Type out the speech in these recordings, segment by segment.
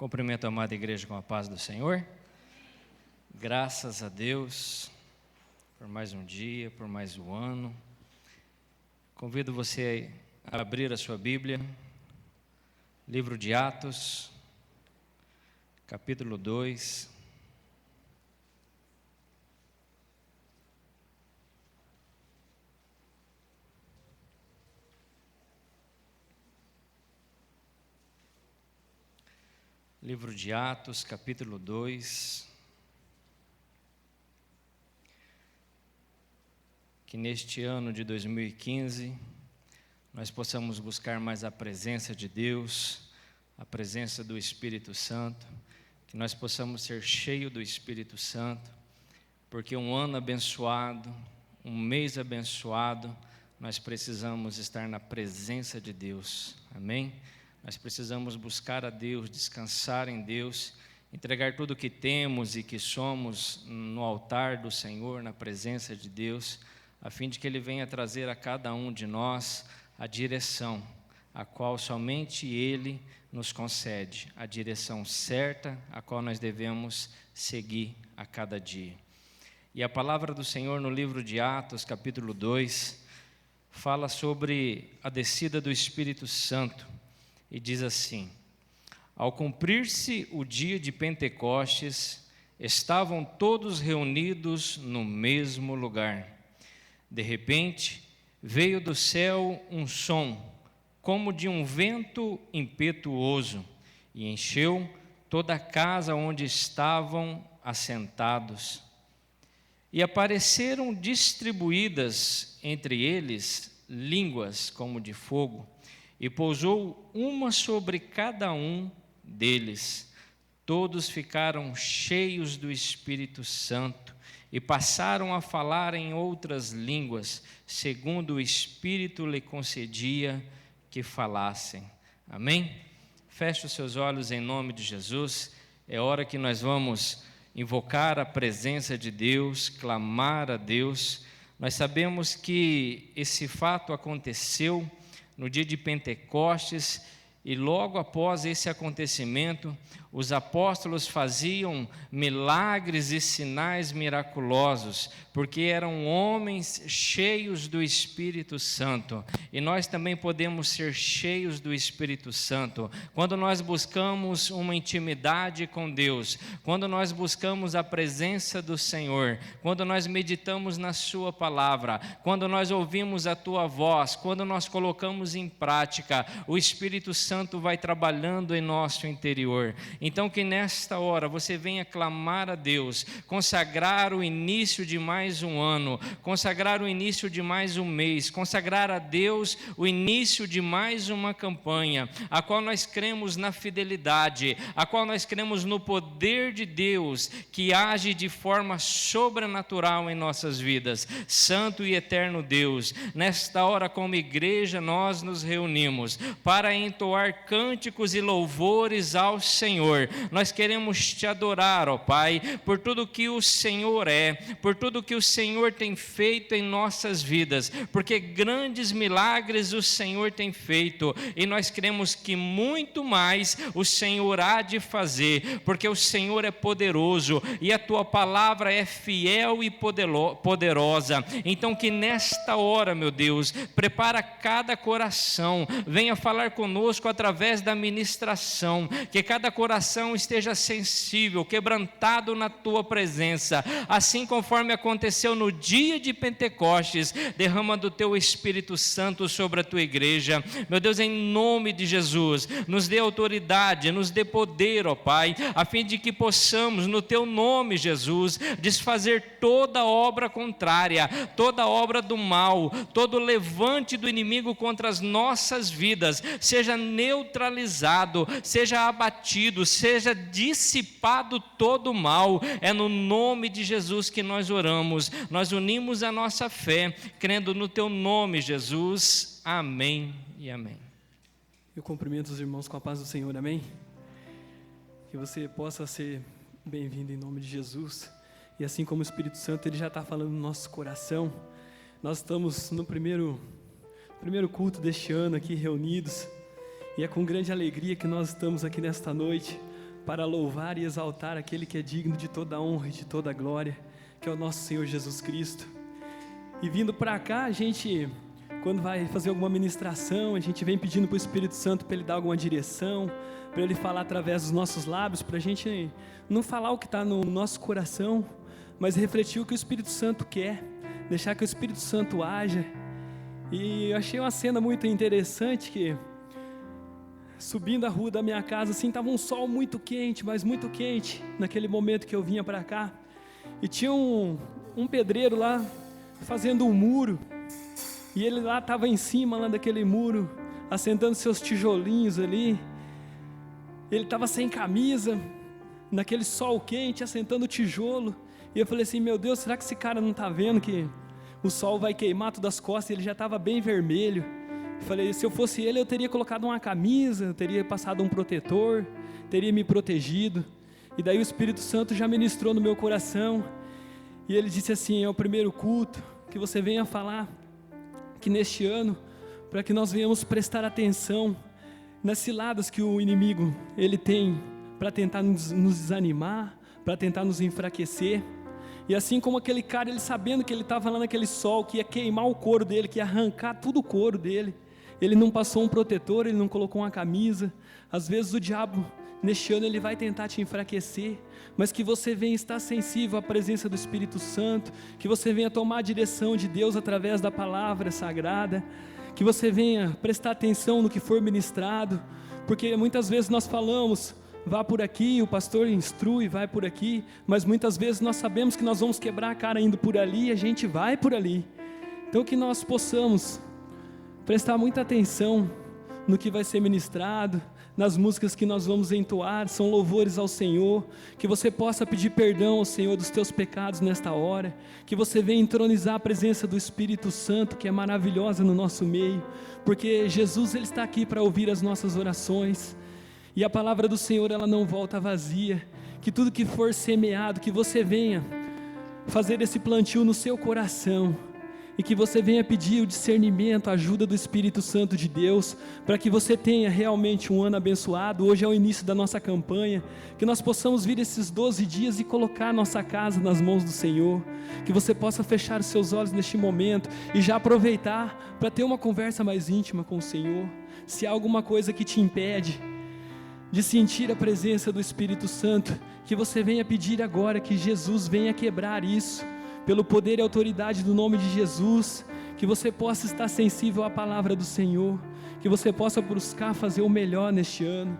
Cumprimento a amada igreja com a paz do Senhor. Graças a Deus por mais um dia, por mais um ano. Convido você a abrir a sua Bíblia, livro de Atos, capítulo 2. Livro de Atos, capítulo 2. Que neste ano de 2015, nós possamos buscar mais a presença de Deus, a presença do Espírito Santo, que nós possamos ser cheios do Espírito Santo, porque um ano abençoado, um mês abençoado, nós precisamos estar na presença de Deus, amém? Nós precisamos buscar a Deus, descansar em Deus, entregar tudo o que temos e que somos no altar do Senhor, na presença de Deus, a fim de que Ele venha trazer a cada um de nós a direção, a qual somente Ele nos concede, a direção certa, a qual nós devemos seguir a cada dia. E a palavra do Senhor no livro de Atos, capítulo 2, fala sobre a descida do Espírito Santo. E diz assim: ao cumprir-se o dia de Pentecostes, estavam todos reunidos no mesmo lugar. De repente, veio do céu um som, como de um vento impetuoso, e encheu toda a casa onde estavam assentados. E apareceram distribuídas entre eles línguas como de fogo, e pousou uma sobre cada um deles. Todos ficaram cheios do Espírito Santo e passaram a falar em outras línguas, segundo o Espírito lhe concedia que falassem. Amém? Feche os seus olhos em nome de Jesus. É hora que nós vamos invocar a presença de Deus, clamar a Deus. Nós sabemos que esse fato aconteceu no dia de Pentecostes, e logo após esse acontecimento, os apóstolos faziam milagres e sinais miraculosos, porque eram homens cheios do Espírito Santo. E nós também podemos ser cheios do Espírito Santo quando nós buscamos uma intimidade com Deus, quando nós buscamos a presença do Senhor, quando nós meditamos na Sua palavra, quando nós ouvimos a Tua voz, quando nós colocamos em prática, o Espírito Santo vai trabalhando em nosso interior. Então que nesta hora você venha clamar a Deus, consagrar o início de mais um ano, consagrar o início de mais um mês, consagrar a Deus o início de mais uma campanha, a qual nós cremos na fidelidade, a qual nós cremos no poder de Deus, que age de forma sobrenatural em nossas vidas. Santo e eterno Deus, nesta hora como igreja nós nos reunimos para entoar cânticos e louvores ao Senhor. Nós queremos te adorar, ó Pai, por tudo que o Senhor é, por tudo que o Senhor tem feito em nossas vidas, porque grandes milagres o Senhor tem feito, e nós cremos que muito mais o Senhor há de fazer, porque o Senhor é poderoso, e a Tua palavra é fiel e poderosa. Então que nesta hora, meu Deus, prepara cada coração, venha falar conosco através da ministração, que cada coração esteja sensível, quebrantado na Tua presença, assim conforme aconteceu no dia de Pentecostes. Derrama do Teu Espírito Santo sobre a Tua igreja, meu Deus, em nome de Jesus, nos dê autoridade, nos dê poder, ó Pai, a fim de que possamos, no Teu nome, Jesus, desfazer toda obra contrária, toda obra do mal, todo levante do inimigo contra as nossas vidas, seja neutralizado, seja abatido, seja dissipado todo o mal. É no nome de Jesus que nós oramos, nós unimos a nossa fé, crendo no Teu nome, Jesus. Amém e amém. Eu cumprimento os irmãos com a paz do Senhor, amém? Que você possa ser bem-vindo em nome de Jesus, e assim como o Espírito Santo, Ele já está falando no nosso coração. Nós estamos no primeiro culto deste ano aqui reunidos, e é com grande alegria que nós estamos aqui nesta noite, para louvar e exaltar aquele que é digno de toda a honra e de toda a glória, que é o nosso Senhor Jesus Cristo. E vindo para cá, a gente, quando vai fazer alguma ministração, a gente vem pedindo para o Espírito Santo para Ele dar alguma direção, para Ele falar através dos nossos lábios, para a gente não falar o que está no nosso coração, mas refletir o que o Espírito Santo quer, deixar que o Espírito Santo haja. E eu achei uma cena muito interessante que, subindo a rua da minha casa, assim, estava um sol muito quente, mas muito quente, naquele momento que eu vinha para cá, e tinha um pedreiro lá, fazendo um muro, e ele lá estava em cima lá daquele muro, assentando seus tijolinhos ali, ele estava sem camisa, naquele sol quente, assentando o tijolo, e eu falei assim, meu Deus, será que esse cara não está vendo que o sol vai queimar todas as costas? Ele já estava bem vermelho. Eu falei, se eu fosse ele, eu teria colocado uma camisa, eu teria passado um protetor, teria me protegido. E daí o Espírito Santo já ministrou no meu coração, e ele disse assim, é o primeiro culto, que você venha falar que neste ano, para que nós venhamos prestar atenção nas ciladas que o inimigo ele tem para tentar nos desanimar, para tentar nos enfraquecer. E assim como aquele cara, ele sabendo que ele estava lá naquele sol, que ia queimar o couro dele, que ia arrancar tudo o couro dele, ele não passou um protetor, ele não colocou uma camisa. Às vezes o diabo, neste ano, ele vai tentar te enfraquecer, mas que você venha estar sensível à presença do Espírito Santo, que você venha tomar a direção de Deus através da palavra sagrada, que você venha prestar atenção no que for ministrado, porque muitas vezes nós falamos, vá por aqui, o pastor instrui, vai por aqui, mas muitas vezes nós sabemos que nós vamos quebrar a cara indo por ali, e a gente vai por ali. Então que nós possamos prestar muita atenção no que vai ser ministrado, nas músicas que nós vamos entoar, são louvores ao Senhor, que você possa pedir perdão ao Senhor dos teus pecados nesta hora, que você venha entronizar a presença do Espírito Santo, que é maravilhosa no nosso meio, porque Jesus ele está aqui para ouvir as nossas orações, e a palavra do Senhor ela não volta vazia, que tudo que for semeado, que você venha fazer esse plantio no seu coração, e que você venha pedir o discernimento, a ajuda do Espírito Santo de Deus, para que você tenha realmente um ano abençoado. Hoje é o início da nossa campanha, que nós possamos vir esses 12 dias e colocar a nossa casa nas mãos do Senhor, que você possa fechar os seus olhos neste momento, e já aproveitar para ter uma conversa mais íntima com o Senhor. Se há alguma coisa que te impede de sentir a presença do Espírito Santo, que você venha pedir agora, que Jesus venha quebrar isso, pelo poder e autoridade do nome de Jesus, que você possa estar sensível à palavra do Senhor, que você possa buscar fazer o melhor neste ano.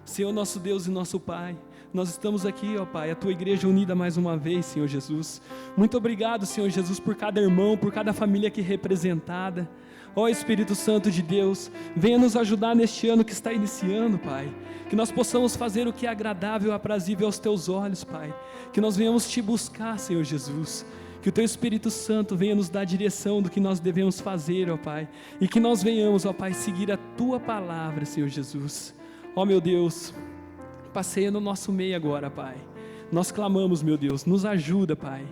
Senhor nosso Deus e nosso Pai, nós estamos aqui, ó Pai, a Tua igreja unida mais uma vez, Senhor Jesus. Muito obrigado, Senhor Jesus, por cada irmão, por cada família aqui representada. Ó Espírito Santo de Deus, venha nos ajudar neste ano que está iniciando, Pai, que nós possamos fazer o que é agradável e aprazível aos Teus olhos, Pai, que nós venhamos Te buscar, Senhor Jesus, que o Teu Espírito Santo venha nos dar a direção do que nós devemos fazer, ó Pai, e que nós venhamos, ó Pai, seguir a Tua palavra, Senhor Jesus. Ó meu Deus, passeia no nosso meio agora, Pai, nós clamamos, meu Deus, nos ajuda, Pai,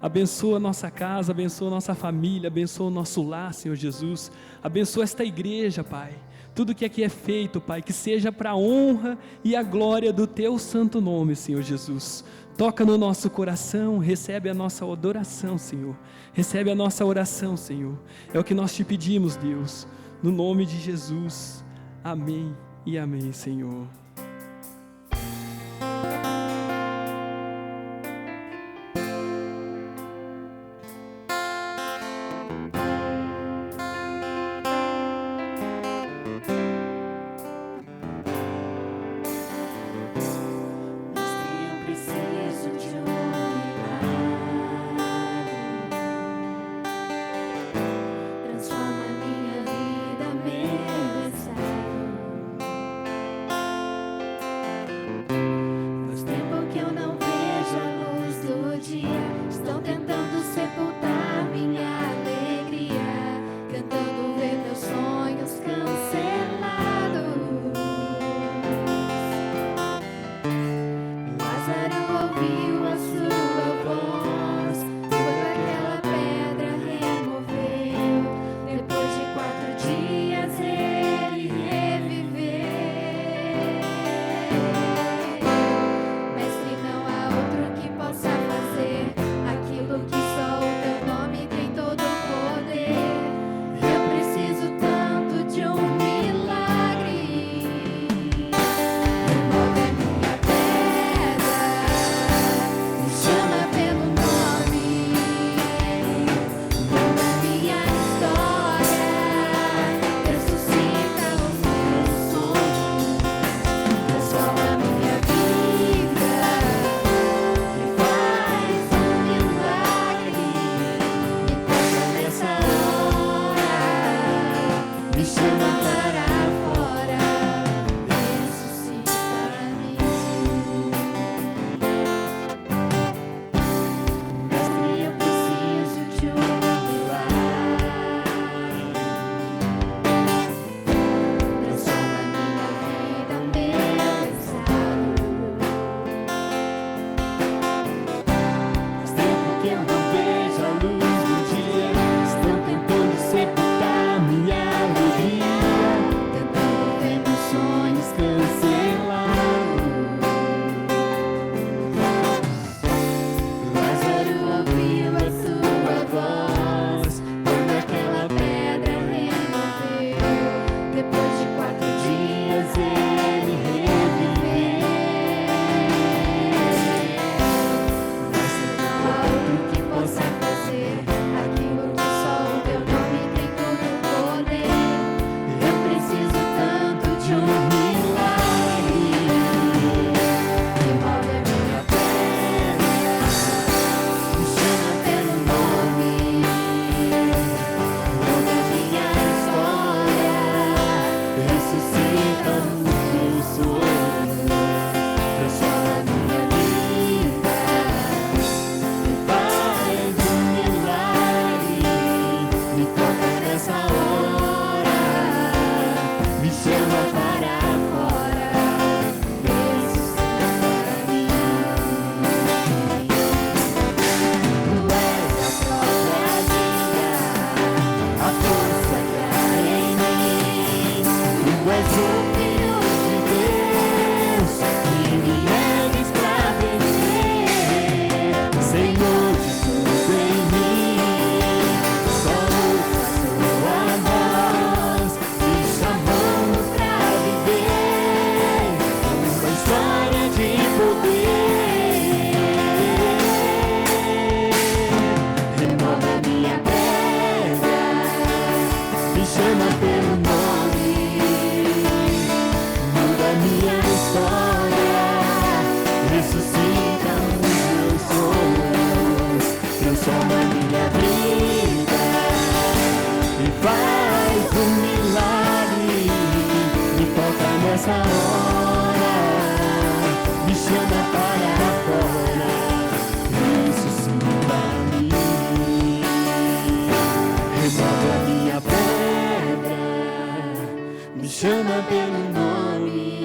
abençoa a nossa casa, abençoa a nossa família, abençoa o nosso lar, Senhor Jesus, abençoa esta igreja, Pai, tudo que aqui é feito, Pai, que seja para a honra e a glória do Teu santo nome, Senhor Jesus. Toca no nosso coração, recebe a nossa adoração, Senhor, recebe a nossa oração, Senhor, é o que nós Te pedimos, Deus, no nome de Jesus, amém e amém, Senhor. Transforma minha vida, meu estado. possa fazer aquilo que só o teu nome tem todo o poder. Eu preciso tanto de um milagre. Remove a minha pedra, me chama pelo nome, muda minha história, ressuscita os meus sonhos, transforma minha vida, me faz um milagre, me toca nessa hora, me chama para fora, ressuscita mim. Tu és a própria vida, a força que há em mim. Tu és o Filho de Deus, que me ergues pra vencer. Senhor de tudo em mim, somos a tua voz, te chamamos pra viver uma história de poder. Remove a minha pedra, me chama pelo nome, muda minha história, ressuscita os meus sonhos, transforma minha vida e faz um milagre, me toca nessa hora, me chama para fora, ressuscita-me. Remove a minha pedra, me chama pelo nome,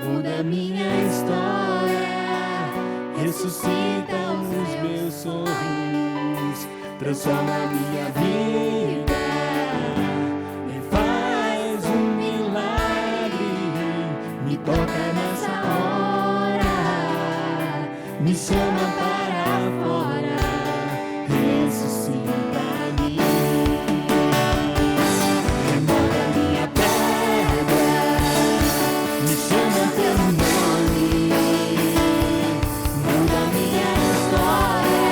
muda minha história, ressuscita os meus sonhos, transforma minha vida, me faz um milagre, me toca nessa hora, me chama para fora, ressuscita-me. Remove a minha pedra, me chama pelo nome, muda minha história,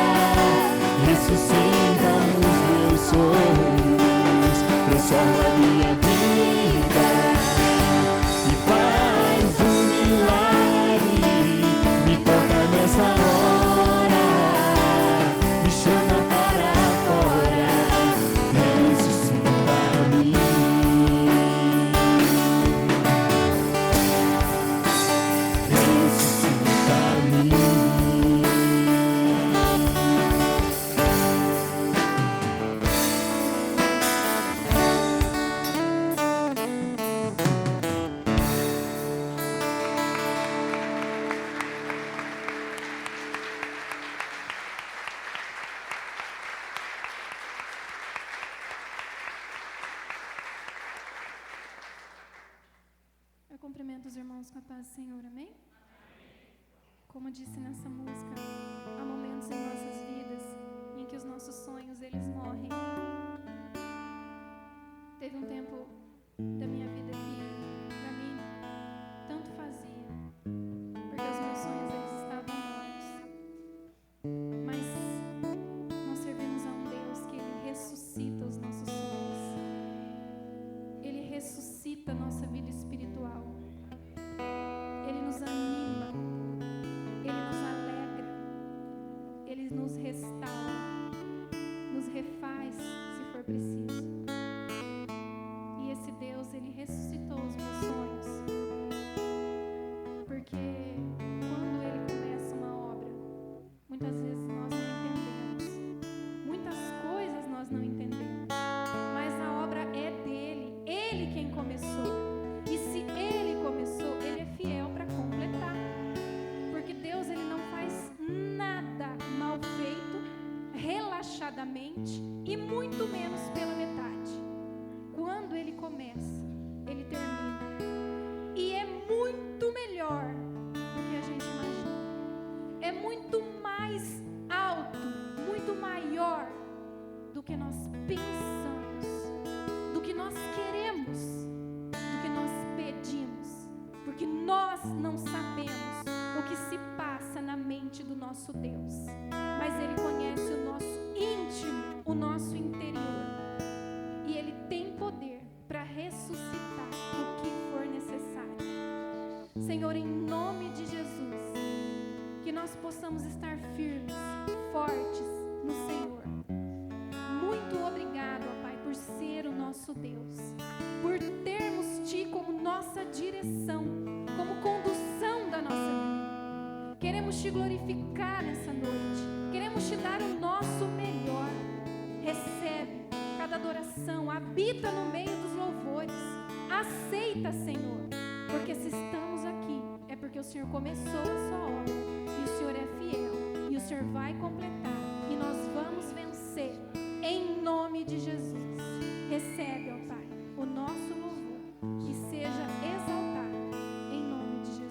ressuscita os meus sonhos, transforma minha vida e faz um milagre, me toca nessa hora, me chama para fora, ressuscita-me. Ressuscita-me. Eu cumprimento os irmãos com a paz do Senhor, amém? Como disse nessa música, há momentos em nossas vidas em que os nossos sonhos, eles morrem. Teve um tempo da minha vida que, pra mim, tanto fazia, porque os meus sonhos, eles estavam mortos. Mas nós servimos a um Deus que Ele ressuscita os nossos sonhos. Ele ressuscita a nossa vida espiritual. Ele nos anima, Ele nos alegra, Ele nos restaura, nos refaz, se for preciso. E esse Deus, Ele ressuscitou os meus sonhos, porque quando Ele começa uma obra, muitas vezes nós não entendemos, muitas coisas nós não entendemos, mas a obra é dele, Ele quem começou. E se Ele começou, Ele é fiel para completar. Porque Deus, Ele não faz nada mal feito, relaxadamente, e muito menos pela metade. Quando Ele começa, Ele termina. E é muito melhor do que a gente imagina. É muito mais alto, muito maior do que nós pensamos, do que nós queremos, do que nós pedimos, porque nós não sabemos o que se passa na mente do nosso Deus, mas Ele conhece o nosso íntimo, o nosso interior. E Ele tem poder para ressuscitar o que for necessário. Senhor, em nome de Jesus, que nós possamos estar firmes, fortes no Senhor. Muito obrigado, ó Pai, por ser o nosso Deus, por termos Ti como nossa direção, como condução da nossa vida. Queremos Te glorificar nessa noite, queremos Te dar o nosso melhor. Recebe cada adoração, habita no meio dos louvores, aceita, Senhor, porque se estamos aqui, é porque o Senhor começou a sua obra, e o Senhor é fiel, e o Senhor vai completar, e nós vamos vencer, em nome de Jesus. Recebe, ó Pai, o nosso louvor, que seja exaltado, em nome de Jesus.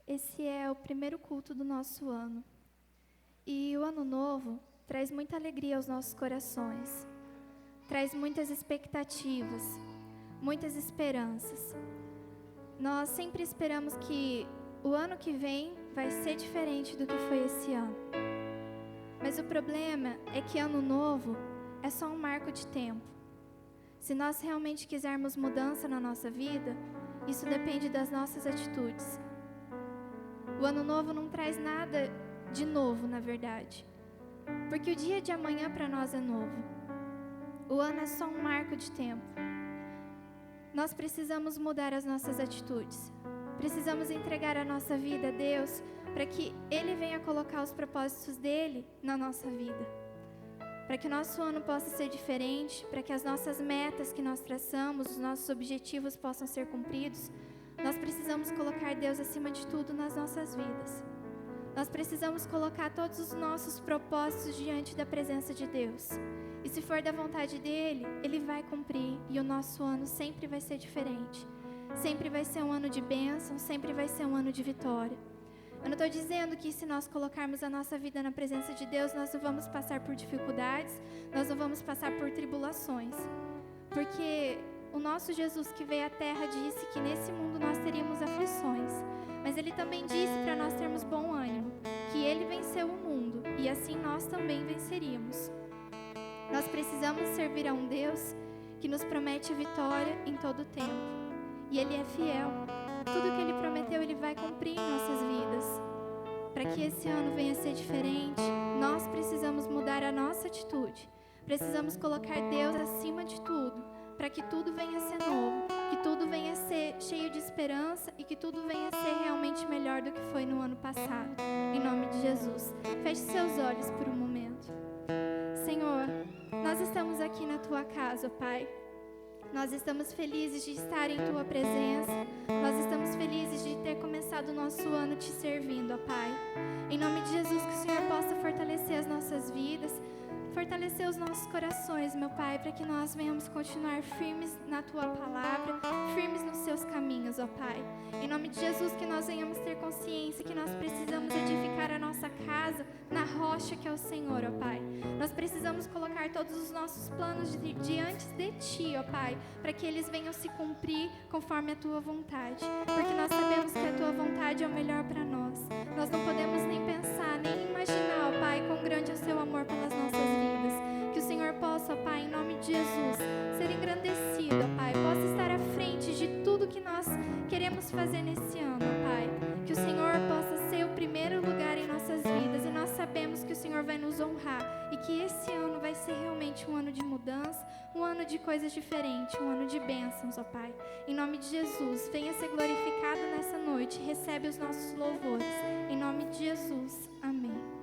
Esse é o primeiro culto do nosso ano. E o ano novo traz muita alegria aos nossos corações. Traz muitas expectativas, muitas esperanças. Nós sempre esperamos que o ano que vem vai ser diferente do que foi esse ano. Mas o problema é que ano novo é só um marco de tempo. Se nós realmente quisermos mudança na nossa vida, isso depende das nossas atitudes. O ano novo não traz nada de novo, na verdade. Porque o dia de amanhã para nós é novo. O ano é só um marco de tempo. Nós precisamos mudar as nossas atitudes. Precisamos entregar a nossa vida a Deus para que Ele venha colocar os propósitos dEle na nossa vida. Para que o nosso ano possa ser diferente, para que as nossas metas que nós traçamos, os nossos objetivos possam ser cumpridos, nós precisamos colocar Deus acima de tudo nas nossas vidas. Nós precisamos colocar todos os nossos propósitos diante da presença de Deus. E se for da vontade dEle, Ele vai cumprir e o nosso ano sempre vai ser diferente. Sempre vai ser um ano de bênção, sempre vai ser um ano de vitória. Eu não estou dizendo que se nós colocarmos a nossa vida na presença de Deus, nós não vamos passar por dificuldades, nós não vamos passar por tribulações. Porque o nosso Jesus que veio à terra disse que nesse mundo nós teríamos aflições. Mas Ele também disse para nós termos bom ânimo, que Ele venceu o mundo e assim nós também venceríamos. Nós precisamos servir a um Deus que nos promete vitória em todo o tempo. E Ele é fiel. Tudo que Ele prometeu, Ele vai cumprir em nossas vidas. Para que esse ano venha a ser diferente, nós precisamos mudar a nossa atitude. Precisamos colocar Deus acima de tudo, para que tudo venha a ser novo, que tudo venha a ser cheio de esperança e que tudo venha a ser realmente melhor do que foi no ano passado. Em nome de Jesus. Feche seus olhos por um momento. Senhor, nós estamos aqui na Tua casa, Pai. Nós estamos felizes de estar em Tua presença. Nós estamos felizes de ter começado o nosso ano Te servindo, ó Pai. Em nome de Jesus, que o Senhor possa fortalecer as nossas vidas, fortalecer os nossos corações, meu Pai, para que nós venhamos continuar firmes na Tua palavra, firmes nos Seus caminhos, ó Pai. Em nome de Jesus, que nós venhamos ter consciência que nós precisamos edificar a nossa casa na rocha que é o Senhor, ó Pai. Nós precisamos colocar todos os nossos planos diante de Ti, ó Pai, para que eles venham se cumprir conforme a Tua vontade. Porque nós sabemos que a Tua vontade é o melhor para nós. Nós não podemos nem pensar, nem imaginar, ó Pai, quão grande é o Seu amor pelas nossas vidas. Que o Senhor possa, ó Pai, em nome de Jesus, ser engrandecido, ó Pai, possa estar à frente de tudo que nós queremos fazer nesse ano, ó Pai. Que o Senhor possa ser o primeiro lugar em nossas vidas e nós sabemos que o Senhor vai nos honrar e que esse ano vai ser realmente um ano de mudança, um ano de coisas diferentes, um ano de bênçãos, ó Pai. Em nome de Jesus, venha ser glorificado nessa noite, recebe os nossos louvores. Em nome de Jesus, amém.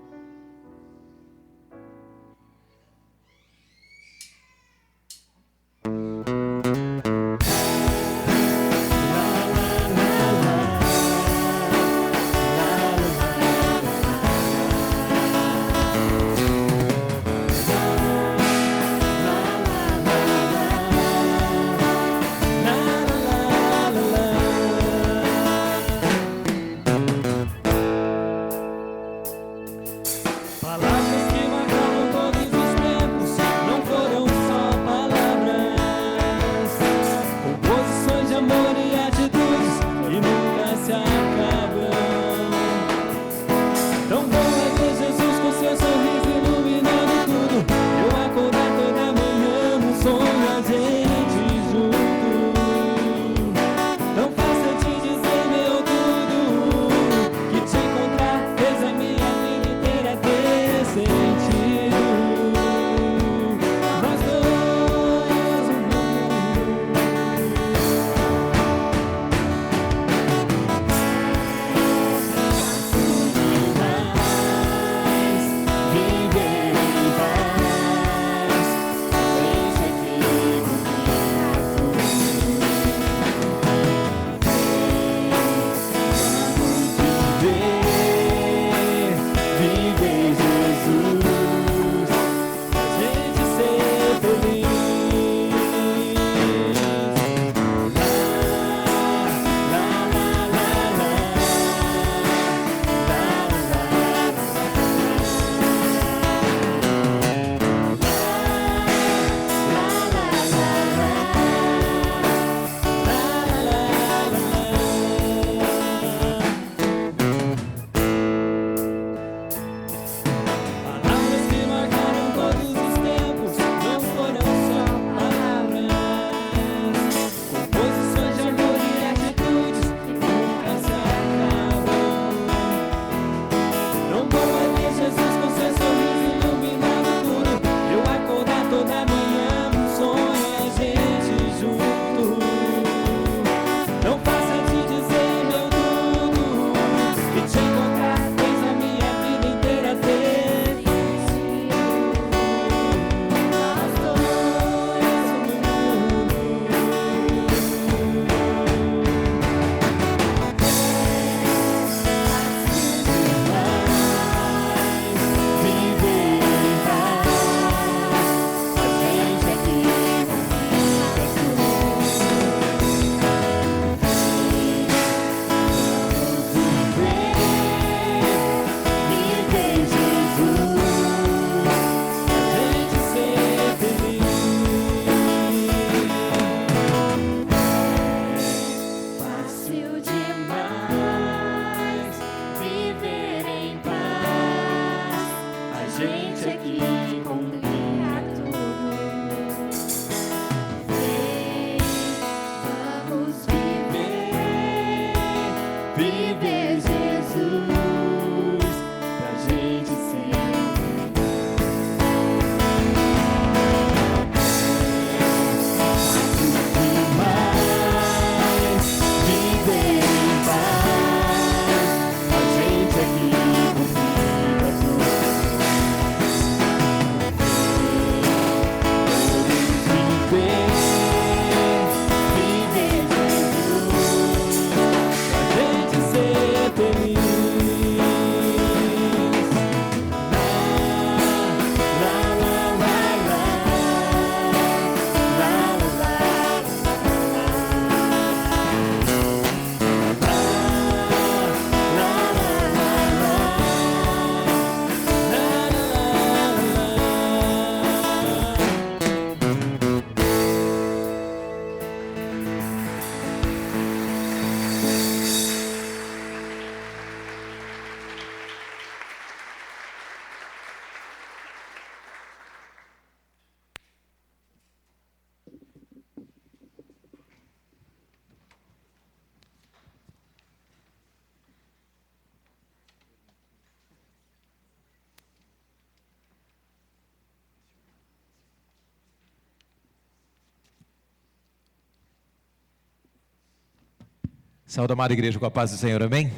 Saúde, amada igreja, com a paz do Senhor, amém?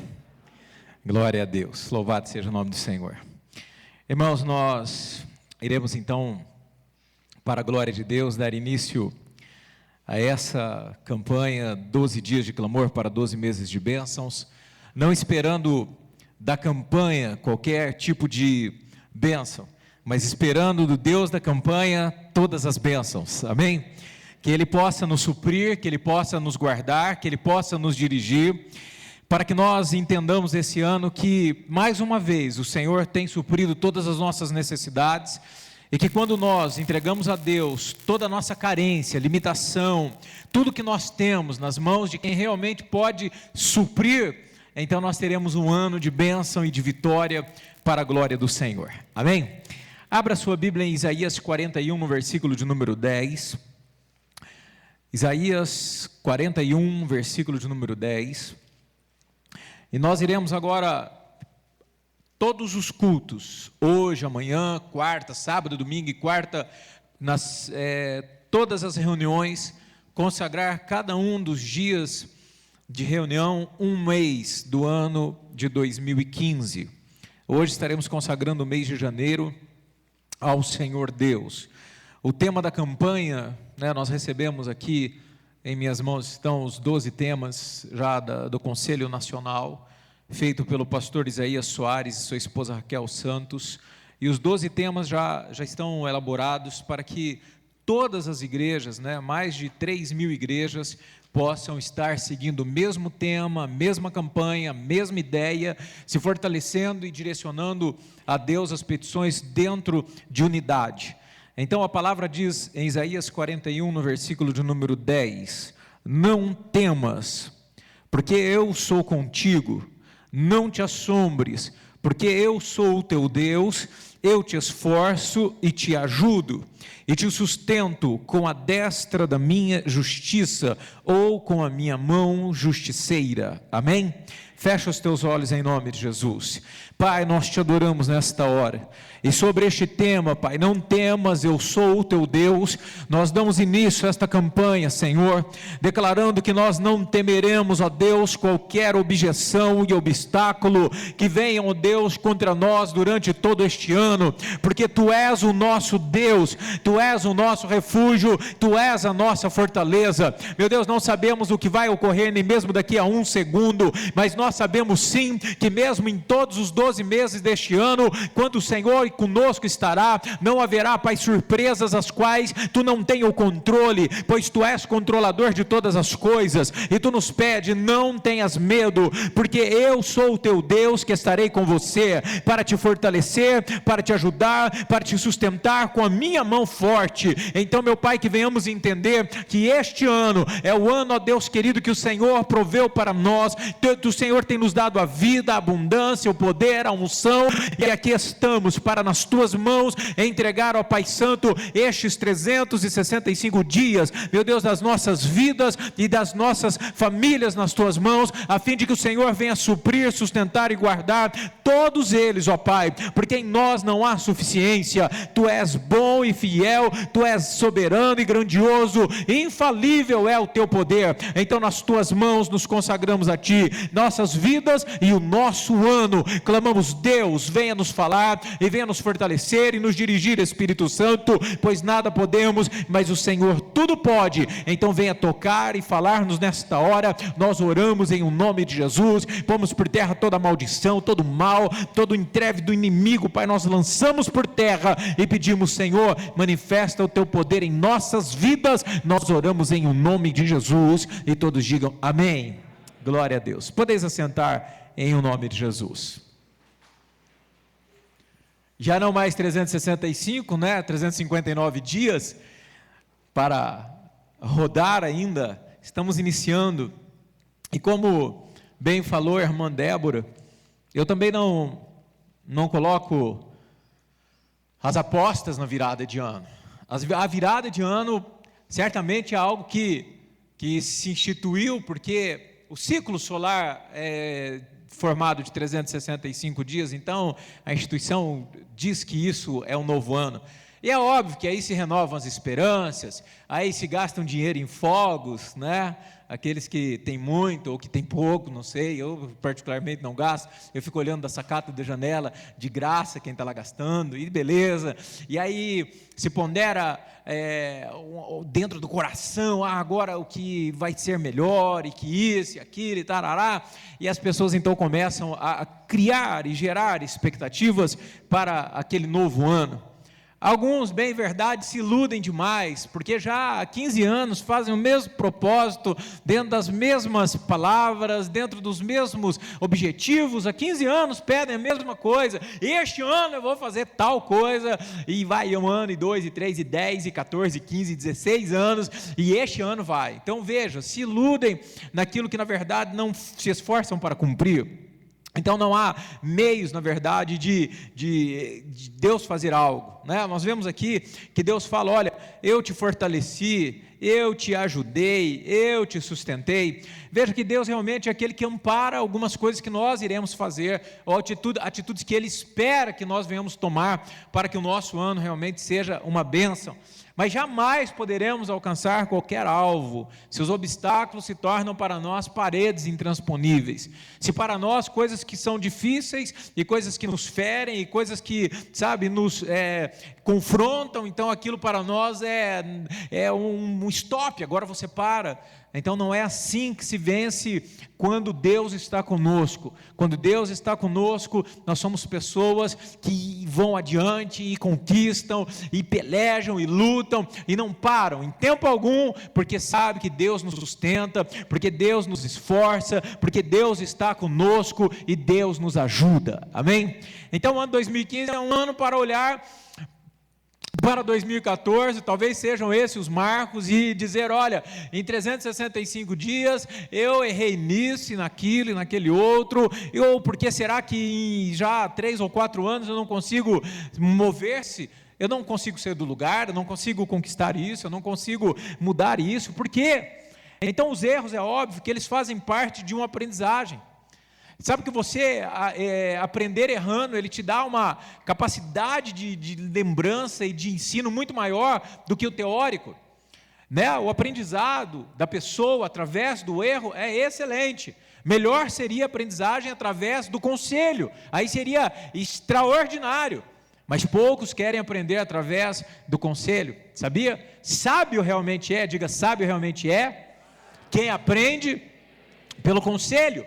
Glória a Deus, louvado seja o nome do Senhor. Irmãos, nós iremos então, para a glória de Deus, dar início a essa campanha, 12 dias de clamor para 12 meses de bênçãos, não esperando da campanha qualquer tipo de bênção, mas esperando do Deus da campanha todas as bênçãos, amém? Que Ele possa nos suprir, que Ele possa nos guardar, que Ele possa nos dirigir, para que nós entendamos esse ano que, mais uma vez, o Senhor tem suprido todas as nossas necessidades, e que quando nós entregamos a Deus toda a nossa carência, limitação, tudo que nós temos nas mãos de quem realmente pode suprir, então nós teremos um ano de bênção e de vitória para a glória do Senhor, amém? Abra sua Bíblia em Isaías 41, no versículo de número 10, Isaías 41, versículo de número 10, e nós iremos agora, todos os cultos, hoje, amanhã, quarta, sábado, domingo e quarta, todas as reuniões, consagrar cada um dos dias de reunião, um mês do ano de 2015, hoje estaremos consagrando o mês de janeiro ao Senhor Deus. O tema da campanha, nós recebemos aqui, em minhas mãos estão os 12 temas já do Conselho Nacional, feito pelo pastor Isaías Soares e sua esposa Raquel Santos, e os 12 temas já estão elaborados para que todas as igrejas, mais de 3.000 igrejas, possam estar seguindo o mesmo tema, a mesma campanha, a mesma ideia, se fortalecendo e direcionando a Deus as petições dentro de unidade. Então a palavra diz em Isaías 41, no versículo de número 10, não temas, porque eu sou contigo, não te assombres, porque eu sou o teu Deus, eu te esforço e te ajudo, e te sustento com a destra da minha justiça, ou com a minha mão justiceira, amém? Fecha os teus olhos em nome de Jesus. Pai, nós te adoramos nesta hora, e sobre este tema, Pai, não temas, eu sou o teu Deus, nós damos início a esta campanha, Senhor, declarando que nós não temeremos, ó Deus, qualquer objeção e obstáculo que venham, ó Deus, contra nós durante todo este ano, porque Tu és o nosso Deus, Tu és o nosso refúgio, Tu és a nossa fortaleza. Meu Deus, não sabemos o que vai ocorrer nem mesmo daqui a um segundo, mas nós sabemos sim, que mesmo em todos os 12 meses deste ano, quando o Senhor conosco estará, não haverá, Pai, surpresas as quais Tu não tem o controle, pois Tu és controlador de todas as coisas, e Tu nos pede, não tenhas medo, porque eu sou o teu Deus que estarei com você, para te fortalecer, para te ajudar, para te sustentar com a minha mão forte. Então, meu Pai, que venhamos entender que este ano é o ano, ó Deus querido, que o Senhor proveu para nós, o Senhor tem nos dado a vida, a abundância, o poder, a unção, e aqui estamos para nas Tuas mãos entregar, ó Pai Santo, estes 365 dias, meu Deus, das nossas vidas e das nossas famílias nas Tuas mãos, a fim de que o Senhor venha suprir, sustentar e guardar todos eles, ó Pai, porque em nós não há suficiência. Tu és bom e fiel, Tu és soberano e grandioso, infalível é o Teu poder. Então nas Tuas mãos nos consagramos a Ti, nossas vidas e o nosso ano, clamamos, Deus, venha nos falar e venha nos fortalecer e nos dirigir, Espírito Santo, pois nada podemos, mas o Senhor tudo pode. Então venha tocar e falar-nos nesta hora. Nós oramos em o nome de Jesus, pomos por terra toda maldição, todo mal, todo entreve do inimigo, Pai, nós lançamos por terra e pedimos, Senhor, manifesta o Teu poder em nossas vidas. Nós oramos em o nome de Jesus, e todos digam amém. Glória a Deus. Podeis assentar em o nome de Jesus. Já não mais 365, 359 dias para rodar ainda, estamos iniciando, e como bem falou a irmã Débora, eu também não coloco as apostas na virada de ano. A virada de ano certamente é algo que se instituiu, porque o ciclo solar é formado de 365 dias, então a instituição diz que isso é um novo ano. E é óbvio que aí se renovam as esperanças, aí se gastam dinheiro em fogos, Aqueles que têm muito ou que têm pouco, não sei, eu particularmente não gasto, eu fico olhando da sacata da janela, de graça quem está lá gastando, e beleza, e aí se pondera dentro do coração, agora o que vai ser melhor, e que isso e aquilo e tarará, e as pessoas então começam a criar e gerar expectativas para aquele novo ano. Alguns, bem verdade, se iludem demais, porque já há 15 anos fazem o mesmo propósito, dentro das mesmas palavras, dentro dos mesmos objetivos, há 15 anos pedem a mesma coisa, este ano eu vou fazer tal coisa, e vai um ano, e 2, e 3, e 10, e 14, e 15, e 16 anos, e este ano vai. Então veja, se iludem naquilo que na verdade não se esforçam para cumprir. Então não há meios, na verdade, de Deus fazer algo, né? Nós vemos aqui que Deus fala, olha, eu te fortaleci, eu te ajudei, eu te sustentei. Veja que Deus realmente é aquele que ampara algumas coisas que nós iremos fazer, ou atitudes que Ele espera que nós venhamos tomar, para que o nosso ano realmente seja uma bênção. Mas jamais poderemos alcançar qualquer alvo, se os obstáculos se tornam para nós paredes intransponíveis, se para nós coisas que são difíceis, e coisas que nos ferem, e coisas que, nos confrontam, então aquilo para nós é um stop, agora você para. Então não é assim que se vence quando Deus está conosco. Quando Deus está conosco, nós somos pessoas que vão adiante e conquistam, e pelejam, e lutam, e não param em tempo algum, porque sabe que Deus nos sustenta, porque Deus nos esforça, porque Deus está conosco e Deus nos ajuda, amém? Então o ano 2015 é um ano para olhar para 2014, talvez sejam esses os marcos, e dizer, olha, em 365 dias, eu errei nisso, e naquilo, e naquele outro, ou porque será que em já 3 ou 4 anos eu não consigo mover-se, eu não consigo sair do lugar, eu não consigo conquistar isso, eu não consigo mudar isso, por quê? Então os erros, é óbvio que eles fazem parte de uma aprendizagem. Sabe que você aprender errando, ele te dá uma capacidade de lembrança e de ensino muito maior do que o teórico, né? O aprendizado da pessoa através do erro é excelente. Melhor seria a aprendizagem através do conselho, aí seria extraordinário, mas poucos querem aprender através do conselho, sabia? Sábio realmente diga, sábio realmente é quem aprende pelo conselho.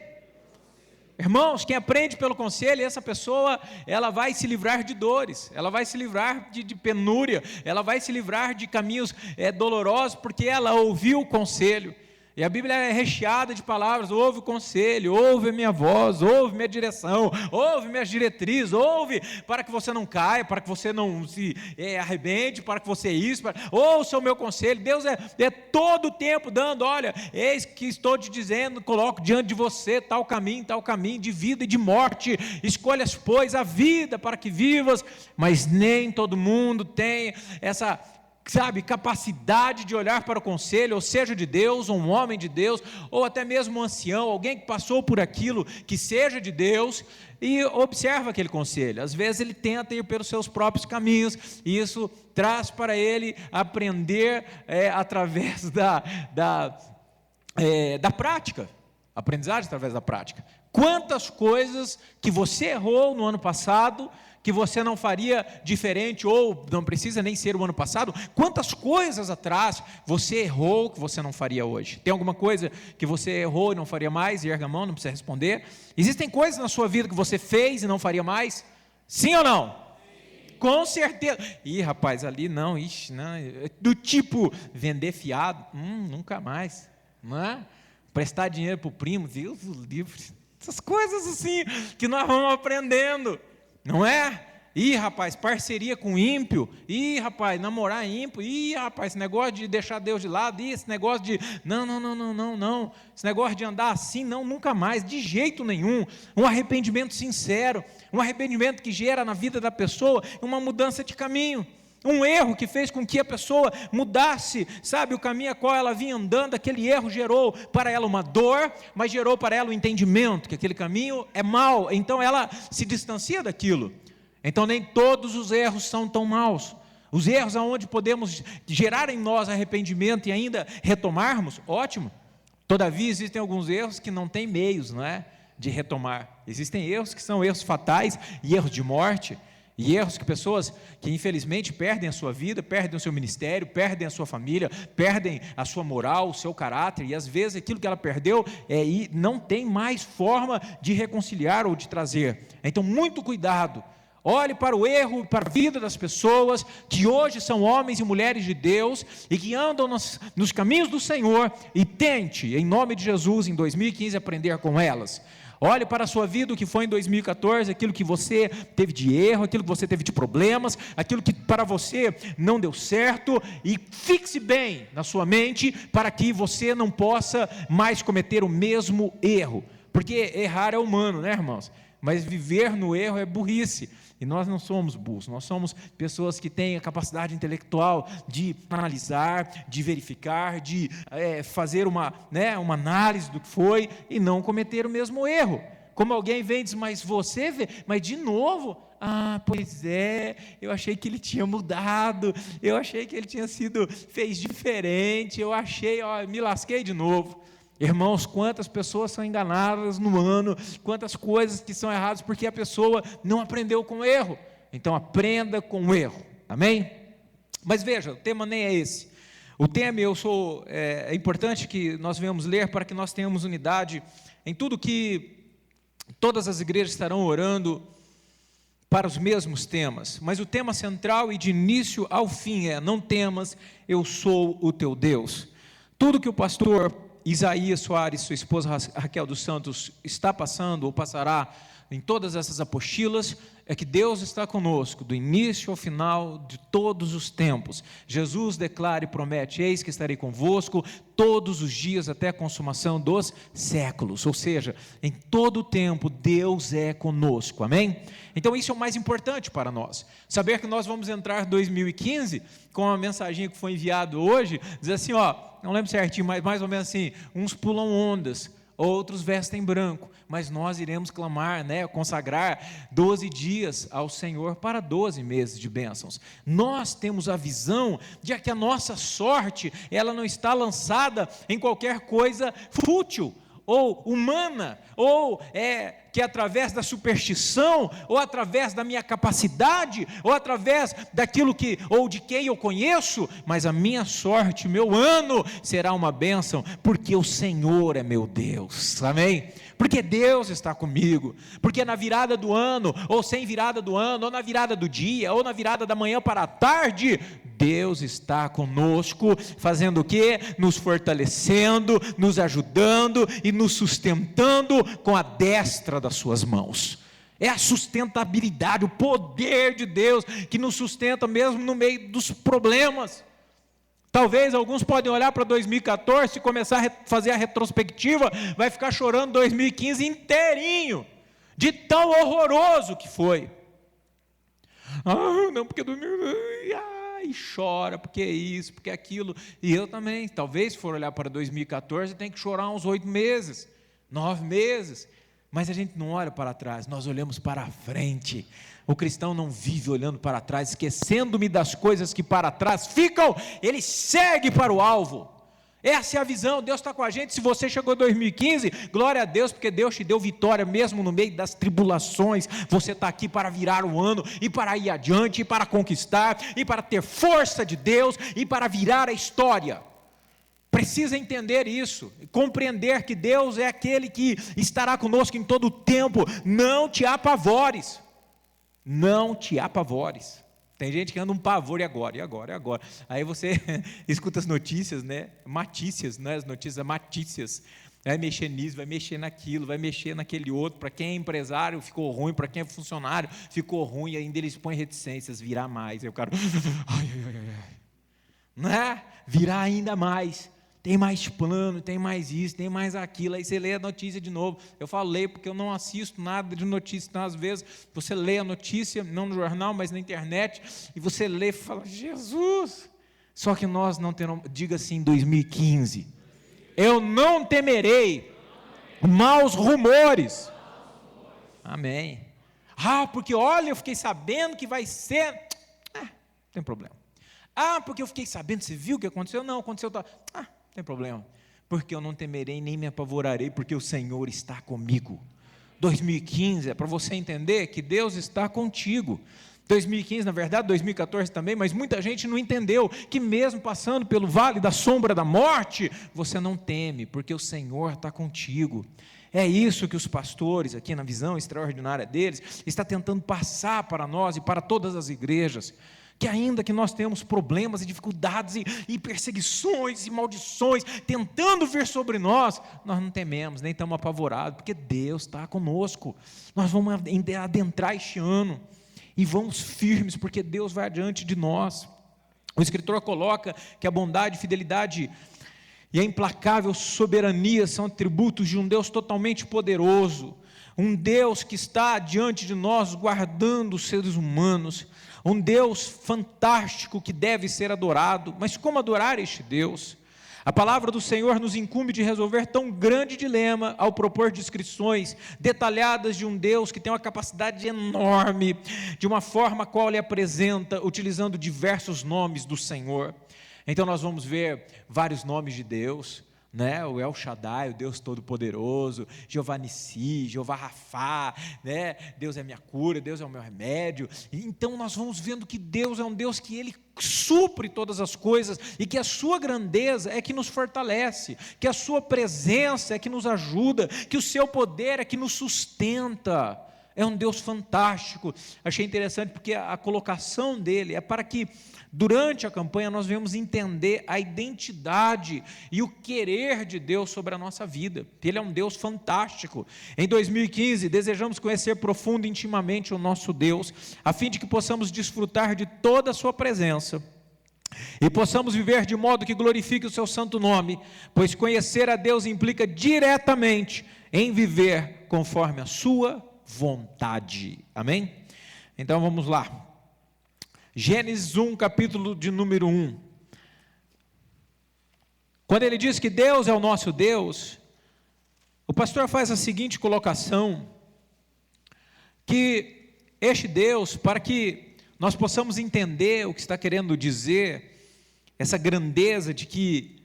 Irmãos, quem aprende pelo conselho, essa pessoa, ela vai se livrar de dores, ela vai se livrar de penúria, ela vai se livrar de caminhos dolorosos, porque ela ouviu o conselho. E a Bíblia é recheada de palavras, ouve o conselho, ouve a minha voz, ouve minha direção, ouve minhas diretrizes, ouve para que você não caia, para que você não se arrebente, para que você ouça o meu conselho. Deus é todo o tempo dando, olha, eis que estou te dizendo, coloco diante de você tal caminho de vida e de morte, escolhas, pois, a vida para que vivas, mas nem todo mundo tem essa capacidade de olhar para o conselho, ou seja de Deus, ou um homem de Deus, ou até mesmo um ancião, alguém que passou por aquilo, que seja de Deus, e observa aquele conselho. Às vezes ele tenta ir pelos seus próprios caminhos, e isso traz para ele aprender através da prática, aprendizagem através da prática. Quantas coisas que você errou no ano passado, que você não faria diferente, ou não precisa nem ser o ano passado, quantas coisas atrás você errou que você não faria hoje? Tem alguma coisa que você errou e não faria mais? Erga a mão, não precisa responder. Existem coisas na sua vida que você fez e não faria mais? Sim ou não? Sim. Com certeza. Ih, rapaz, ali não, não, do tipo, vender fiado, nunca mais, não é? Prestar dinheiro para o primo, Deus o livre, essas coisas assim, que nós vamos aprendendo, não é? Ih, rapaz, parceria com ímpio. Ih, rapaz, namorar ímpio. Ih, rapaz, esse negócio de deixar Deus de lado. Ih, esse negócio de... Não. Esse negócio de andar assim, não, nunca mais, de jeito nenhum. Um arrependimento sincero, um arrependimento que gera na vida da pessoa uma mudança de caminho. Um erro que fez com que a pessoa mudasse, o caminho a qual ela vinha andando. Aquele erro gerou para ela uma dor, mas gerou para ela um entendimento que aquele caminho é mau, então ela se distancia daquilo. Então nem todos os erros são tão maus. Os erros aonde podemos gerar em nós arrependimento e ainda retomarmos, ótimo. Todavia, existem alguns erros que não têm meios, não é, de retomar. Existem erros que são erros fatais e erros de morte, e erros que pessoas que infelizmente perdem a sua vida, perdem o seu ministério, perdem a sua família, perdem a sua moral, o seu caráter, e às vezes aquilo que ela perdeu e não tem mais forma de reconciliar ou de trazer. Então, muito cuidado. Olhe para o erro, para a vida das pessoas que hoje são homens e mulheres de Deus e que andam nos caminhos do Senhor, e tente, em nome de Jesus, em 2015, aprender com elas. Olhe para a sua vida, o que foi em 2014, aquilo que você teve de erro, aquilo que você teve de problemas, aquilo que para você não deu certo, e fixe bem na sua mente para que você não possa mais cometer o mesmo erro, porque errar é humano, né, irmãos? Mas viver no erro é burrice. E nós não somos burros, nós somos pessoas que têm a capacidade intelectual de analisar, de verificar, de fazer uma análise do que foi e não cometer o mesmo erro. Como alguém vem e diz, mas você vê, mas de novo? Ah, pois é, eu achei que ele tinha mudado, eu achei que ele fez diferente, me lasquei de novo. Irmãos, quantas pessoas são enganadas no ano, quantas coisas que são erradas, porque a pessoa não aprendeu com o erro. Então, aprenda com o erro, amém? Mas veja, o tema nem é esse. O tema, é importante que nós venhamos ler para que nós tenhamos unidade em tudo que todas as igrejas estarão orando para os mesmos temas. Mas o tema central e de início ao fim é: não temas, eu sou o teu Deus. Tudo que o pastor Isaías Soares, sua esposa Raquel dos Santos, está passando ou passará em todas essas apostilas, é que Deus está conosco, do início ao final de todos os tempos. Jesus declara e promete: eis que estarei convosco todos os dias até a consumação dos séculos. Ou seja, em todo o tempo Deus é conosco, amém? Então isso é o mais importante para nós, saber que nós vamos entrar em 2015 com uma mensagem que foi enviada hoje, diz assim, não lembro certinho, mas mais ou menos assim: uns pulam ondas, outros vestem branco, mas nós iremos clamar, consagrar 12 dias ao Senhor para 12 meses de bênçãos. Nós temos a visão de que a nossa sorte, ela não está lançada em qualquer coisa fútil, ou humana, ou que através da superstição, ou através da minha capacidade, ou através daquilo ou de quem eu conheço, mas a minha sorte, meu ano, será uma bênção, porque o Senhor é meu Deus, amém? Porque Deus está comigo, porque na virada do ano, ou sem virada do ano, ou na virada do dia, ou na virada da manhã para a tarde, Deus está conosco, fazendo o quê? Nos fortalecendo, nos ajudando e nos sustentando com a destra das suas mãos. É a sustentabilidade, o poder de Deus que nos sustenta mesmo no meio dos problemas. Talvez alguns podem olhar para 2014 e começar a fazer a retrospectiva, vai ficar chorando 2015 inteirinho, de tão horroroso que foi. Não, porque 2015... e chora, porque isso, porque aquilo, e eu também, talvez se for olhar para 2014, tem que chorar uns 8 meses, 9 meses, mas a gente não olha para trás, nós olhamos para a frente. O cristão não vive olhando para trás, esquecendo-me das coisas que para trás ficam, ele segue para o alvo. Essa é a visão, Deus está com a gente. Se você chegou em 2015, glória a Deus, porque Deus te deu vitória mesmo no meio das tribulações. Você está aqui para virar o ano, e para ir adiante, e para conquistar, e para ter força de Deus, e para virar a história. Precisa entender isso, compreender que Deus é aquele que estará conosco em todo o tempo. Não te apavores, não te apavores. Tem gente que anda um pavor, e agora? Aí você escuta as notícias, matícias, as notícias matícias, vai mexer nisso, vai mexer naquilo, vai mexer naquele outro. Para quem é empresário ficou ruim, para quem é funcionário ficou ruim, e ainda eles põem reticências, virar mais. Aí o cara, virar ainda mais. Tem mais plano, tem mais isso, tem mais aquilo. Aí você lê a notícia de novo. Eu falo leio porque eu não assisto nada de notícia. Então, às vezes, você lê a notícia, não no jornal, mas na internet, e você lê e fala, Jesus! Só que nós não teremos, diga assim, 2015, eu não temerei maus rumores. Amém. Porque olha, eu fiquei sabendo que vai ser... não tem problema. Porque eu fiquei sabendo, você viu o que aconteceu? Não, aconteceu... Não tem problema, porque eu não temerei nem me apavorarei, porque o Senhor está comigo. 2015 é para você entender que Deus está contigo. 2015, na verdade, 2014 também, mas muita gente não entendeu que mesmo passando pelo vale da sombra da morte, você não teme, porque o Senhor está contigo. É isso que os pastores, aqui na visão extraordinária deles, está tentando passar para nós e para todas as igrejas, que ainda que nós temos problemas e dificuldades e perseguições e maldições tentando vir sobre nós não tememos, nem estamos apavorados, porque Deus está conosco. Nós vamos adentrar este ano e vamos firmes, porque Deus vai adiante de nós. O escritor coloca que a bondade, fidelidade e a implacável soberania são atributos de um Deus totalmente poderoso, um Deus que está diante de nós guardando os seres humanos, um Deus fantástico que deve ser adorado. Mas como adorar este Deus? A palavra do Senhor nos incumbe de resolver tão grande dilema ao propor descrições detalhadas de um Deus que tem uma capacidade enorme, de uma forma a qual Ele apresenta, utilizando diversos nomes do Senhor. Então nós vamos ver vários nomes de Deus, né? O El Shaddai, o Deus Todo-Poderoso, Jeová Nissi, Jeová Rafá, né? Deus é minha cura, Deus é o meu remédio. Então nós vamos vendo que Deus é um Deus que Ele supre todas as coisas, e que a sua grandeza é que nos fortalece, que a sua presença é que nos ajuda, que o seu poder é que nos sustenta. É um Deus fantástico. Achei interessante porque a colocação dele é para que durante a campanha nós venhamos entender a identidade e o querer de Deus sobre a nossa vida. Ele é um Deus fantástico. Em 2015 desejamos conhecer profundo e intimamente o nosso Deus, a fim de que possamos desfrutar de toda a sua presença e possamos viver de modo que glorifique o seu santo nome, pois conhecer a Deus implica diretamente em viver conforme a sua vontade. Amém? Então vamos lá. Gênesis 1, capítulo de número 1. Quando ele diz que Deus é o nosso Deus, o pastor faz a seguinte colocação, que este Deus, para que nós possamos entender o que está querendo dizer, essa grandeza de que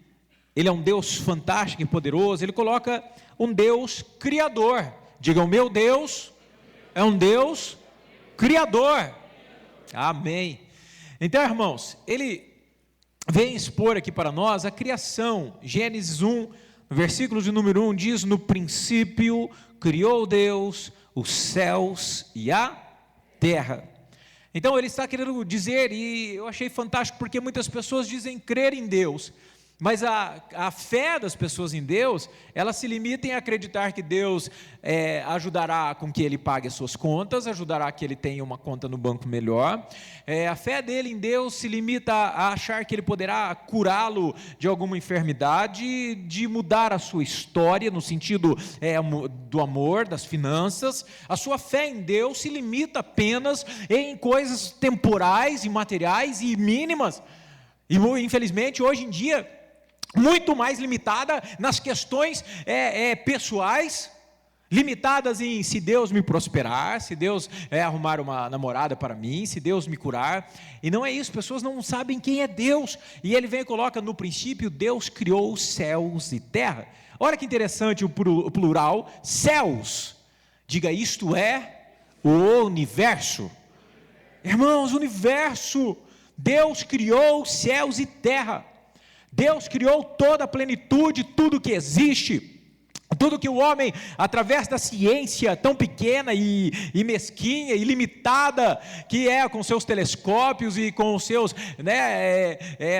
Ele é um Deus fantástico e poderoso, ele coloca um Deus criador. Diga, o meu Deus é um Deus criador. Amém. Então, irmãos, ele vem expor aqui para nós a criação. Gênesis 1, versículo de número 1 diz: no princípio criou Deus os céus e a terra. Então ele está querendo dizer, e eu achei fantástico, porque muitas pessoas dizem crer em Deus, mas a fé das pessoas em Deus, elas se limitam a acreditar que Deus ajudará com que ele pague as suas contas, ajudará que ele tenha uma conta no banco melhor. A fé dele em Deus se limita a achar que ele poderá curá-lo de alguma enfermidade, de mudar a sua história, no sentido do amor, das finanças. A sua fé em Deus se limita apenas em coisas temporais, imateriais e mínimas. E infelizmente hoje em dia muito mais limitada nas questões pessoais, limitadas em se Deus me prosperar, se Deus arrumar uma namorada para mim, se Deus me curar. E não é isso, pessoas não sabem quem é Deus. E ele vem e coloca: no princípio Deus criou os céus e terra. Olha que interessante o plural, céus. Diga, isto é o universo. Irmãos, o universo. Deus criou céus e terra. Deus criou toda a plenitude, tudo que existe. Tudo que o homem, através da ciência tão pequena e mesquinha e limitada, que é com seus telescópios e com os seus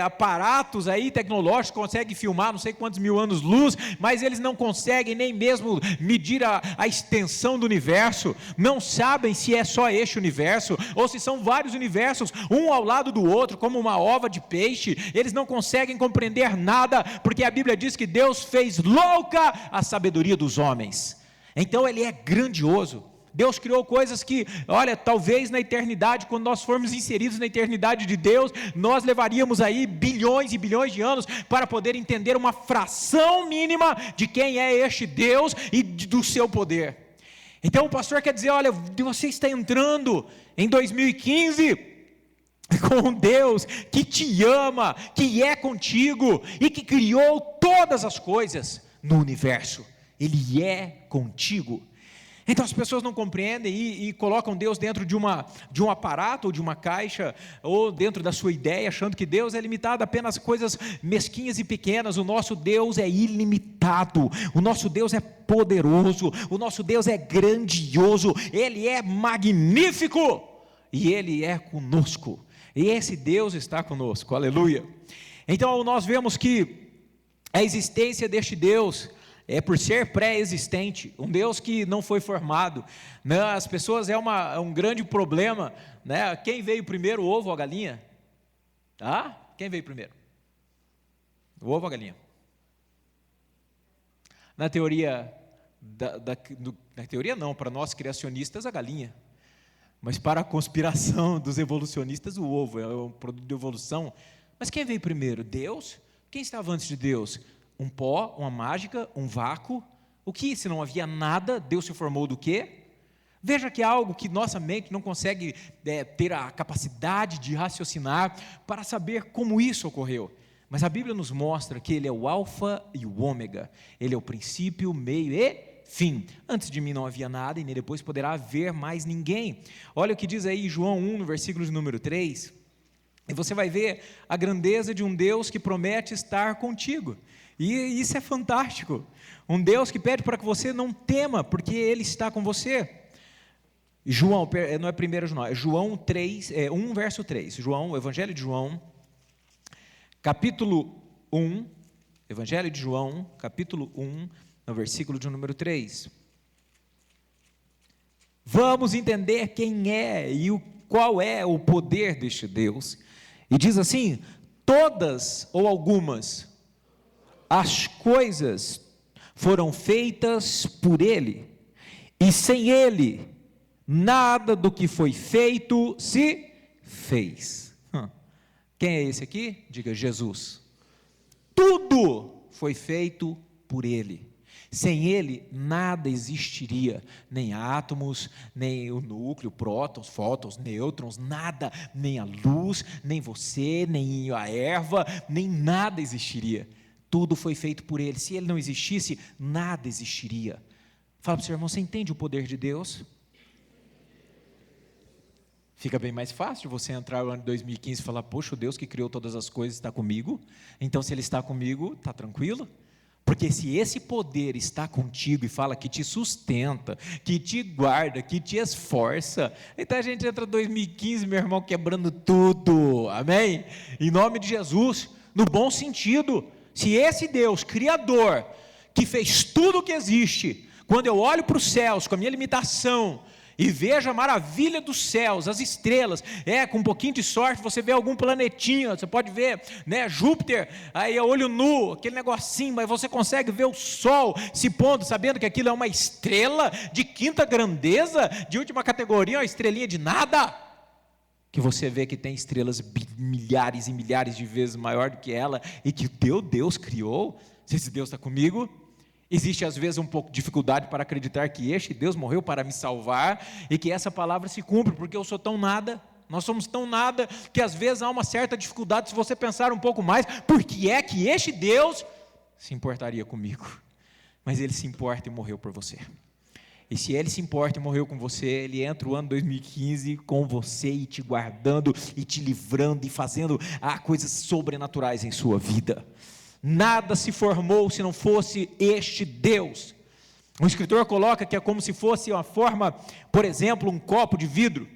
aparatos aí tecnológicos, consegue filmar não sei quantos mil anos-luz, mas eles não conseguem nem mesmo medir a extensão do universo, não sabem se é só este universo, ou se são vários universos, um ao lado do outro, como uma ova de peixe. Eles não conseguem compreender nada, porque a Bíblia diz que Deus fez louca a sabedoria dos homens. Então ele é grandioso. Deus criou coisas que, olha, talvez na eternidade, quando nós formos inseridos na eternidade de Deus, nós levaríamos aí bilhões e bilhões de anos para poder entender uma fração mínima de quem é este Deus e do seu poder. Então o pastor quer dizer: olha, você está entrando em 2015 com um Deus que te ama, que é contigo e que criou todas as coisas no universo. Ele é contigo. Então as pessoas não compreendem e colocam Deus dentro de um aparato ou de uma caixa, ou dentro da sua ideia, achando que Deus é limitado a apenas coisas mesquinhas e pequenas. O nosso Deus é ilimitado, o nosso Deus é poderoso, o nosso Deus é grandioso, Ele é magnífico e Ele é conosco, e esse Deus está conosco, aleluia. Então nós vemos que a existência deste Deus é por ser pré-existente, um Deus que não foi formado, né? As pessoas é um grande problema, né? Quem veio primeiro, o ovo ou a galinha? Quem veio primeiro? O ovo ou a galinha? Na teoria, na teoria não, para nós criacionistas a galinha, mas para a conspiração dos evolucionistas o ovo é um produto de evolução. Mas quem veio primeiro? Deus? Quem estava antes de Deus? Um pó, uma mágica, um vácuo? O que, se não havia nada, Deus se formou do quê? Veja que é algo que nossa mente não consegue ter a capacidade de raciocinar para saber como isso ocorreu. Mas a Bíblia nos mostra que Ele é o alfa e o ômega. Ele é o princípio, meio e fim. Antes de mim não havia nada e nem depois poderá haver mais ninguém. Olha o que diz aí João 1, no versículo de número 3. E você vai ver a grandeza de um Deus que promete estar contigo. E isso é fantástico, um Deus que pede para que você não tema, porque Ele está com você. João, não é 1 João, é João 3, 1 verso 3, João, Evangelho de João, capítulo 1, Evangelho de João, capítulo 1, no versículo de número 3. Vamos entender quem é e qual é o poder deste Deus. E diz assim: todas ou algumas as coisas foram feitas por Ele, e sem Ele, nada do que foi feito se fez. Quem é esse aqui? Diga: Jesus. Tudo foi feito por Ele. Sem Ele, nada existiria, nem átomos, nem o núcleo, prótons, fótons, nêutrons, nada, nem a luz, nem você, nem a erva, nem nada existiria. Tudo foi feito por Ele. Se Ele não existisse, nada existiria. Fala para o seu irmão: você entende o poder de Deus? Fica bem mais fácil você entrar no ano de 2015 e falar: poxa, o Deus que criou todas as coisas está comigo, então se Ele está comigo, está tranquilo? Porque se esse poder está contigo e fala que te sustenta, que te guarda, que te esforça, então a gente entra em 2015, meu irmão, quebrando tudo, amém? Em nome de Jesus, no bom sentido. Se esse Deus Criador, que fez tudo o que existe, quando eu olho para os céus, com a minha limitação, e vejo a maravilha dos céus, as estrelas, com um pouquinho de sorte, você vê algum planetinha, você pode ver, né, Júpiter, aí é olho nu, aquele negocinho, mas você consegue ver o sol se pondo, sabendo que aquilo é uma estrela de quinta grandeza, de última categoria, uma estrelinha de nada, que você vê que tem estrelas milhares e milhares de vezes maior do que ela, e que o teu Deus criou. Se esse Deus está comigo, existe às vezes um pouco de dificuldade para acreditar que este Deus morreu para me salvar, e que essa palavra se cumpre, porque eu sou tão nada, nós somos tão nada, que às vezes há uma certa dificuldade, se você pensar um pouco mais, por que é que este Deus se importaria comigo? Mas Ele se importa e morreu por você. E se Ele se importa e morreu com você, Ele entra o ano 2015 com você e te guardando, e te livrando, e fazendo coisas sobrenaturais em sua vida. Nada se formou se não fosse este Deus. O escritor coloca que é como se fosse uma forma, por exemplo, um copo de vidro.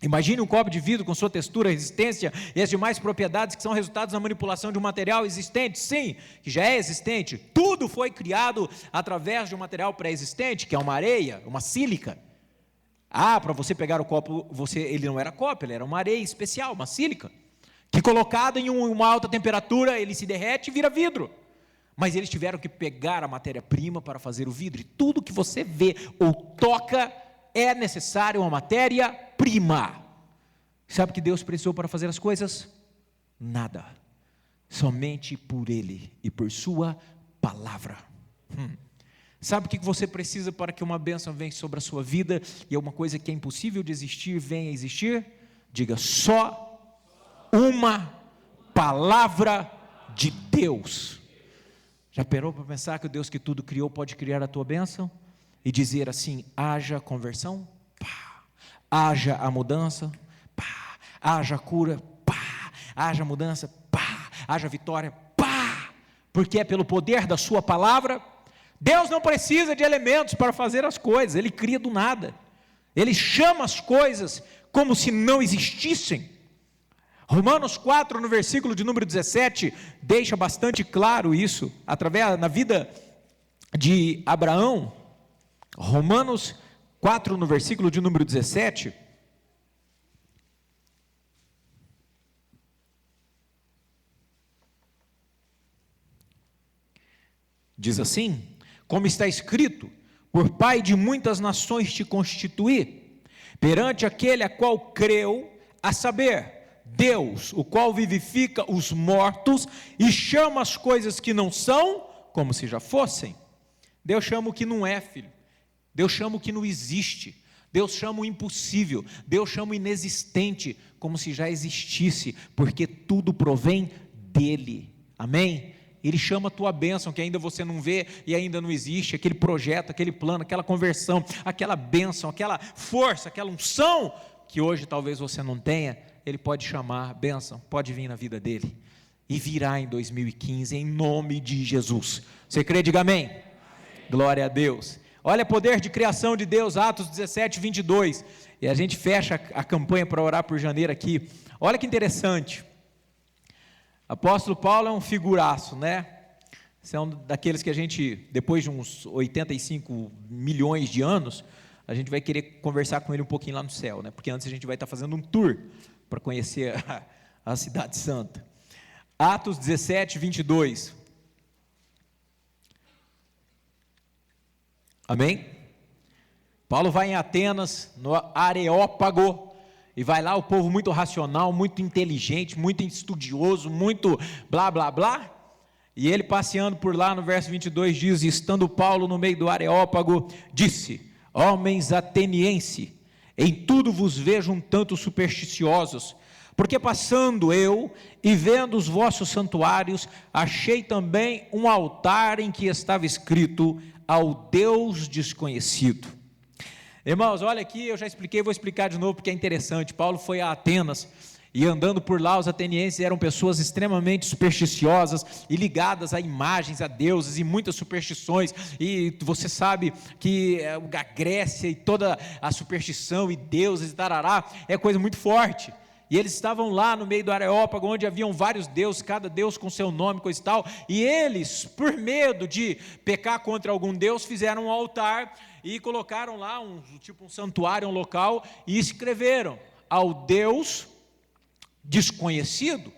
Imagine um copo de vidro com sua textura, resistência e as demais propriedades que são resultados da manipulação de um material existente, sim, que já é existente. Tudo foi criado através de um material pré-existente, que é uma areia, uma sílica. Para você pegar o copo, ele não era copo, ele era uma areia especial, uma sílica, que colocado em uma alta temperatura, ele se derrete e vira vidro. Mas eles tiveram que pegar a matéria-prima para fazer o vidro. E tudo que você vê ou toca é necessário uma matéria-prima. Sabe o que Deus precisou para fazer as coisas? Nada. Somente por Ele e por Sua palavra. Sabe o que você precisa para que uma bênção venha sobre a sua vida e uma coisa que é impossível de existir venha a existir? Diga: só uma palavra de Deus. Já parou para pensar que o Deus que tudo criou pode criar a tua bênção? E dizer assim: haja conversão, pá. Haja a mudança, pá. Haja cura, pá. Haja mudança, pá. Haja vitória, pá. Porque é pelo poder da sua palavra. Deus não precisa de elementos para fazer as coisas, Ele cria do nada. Ele chama as coisas como se não existissem. Romanos 4, no versículo de número 17, deixa bastante claro isso, na vida de Abraão. Romanos 4, no versículo de número 17, diz assim: como está escrito, por pai de muitas nações te constituí, perante aquele a qual creu, a saber, Deus, o qual vivifica os mortos e chama as coisas que não são, como se já fossem. Deus chama o que não é, filho. Deus chama o que não existe. Deus chama o impossível. Deus chama o inexistente, como se já existisse, porque tudo provém dEle. Amém? Ele chama a tua bênção, que ainda você não vê e ainda não existe, aquele projeto, aquele plano, aquela conversão, aquela bênção, aquela força, aquela unção, que hoje talvez você não tenha. Ele pode chamar bênção, pode vir na vida dele, e virá em 2015, em nome de Jesus. Você crê? Diga amém. Amém. Glória a Deus. Olha o poder de criação de Deus, Atos 17, 22, e a gente fecha a campanha para orar por janeiro aqui. Olha que interessante, apóstolo Paulo é um figuraço, né? Esse é um daqueles que a gente, depois de uns 85 milhões de anos, a gente vai querer conversar com ele um pouquinho lá no céu, né? Porque antes a gente vai estar fazendo um tour para conhecer a cidade santa. Atos 17, 22. Amém? Paulo vai em Atenas, no Areópago, e vai lá o povo muito racional, muito inteligente, muito estudioso, muito blá, blá, blá, e ele passeando por lá, no verso 22 diz: estando Paulo no meio do Areópago, disse: homens ateniense, em tudo vos vejo um tanto supersticiosos, porque passando eu e vendo os vossos santuários, achei também um altar em que estava escrito: ao Deus desconhecido. Irmãos, olha aqui, eu já expliquei, vou explicar de novo porque é interessante. Paulo foi a Atenas, e andando por lá, os atenienses eram pessoas extremamente supersticiosas e ligadas a imagens, a deuses e muitas superstições, e você sabe que a Grécia e toda a superstição e deuses e tarará é coisa muito forte. E eles estavam lá no meio do Areópago, onde haviam vários deuses, cada deus com seu nome, coisa e tal, e eles, por medo de pecar contra algum deus, fizeram um altar e colocaram lá um santuário, um local, e escreveram: ao Deus desconhecido,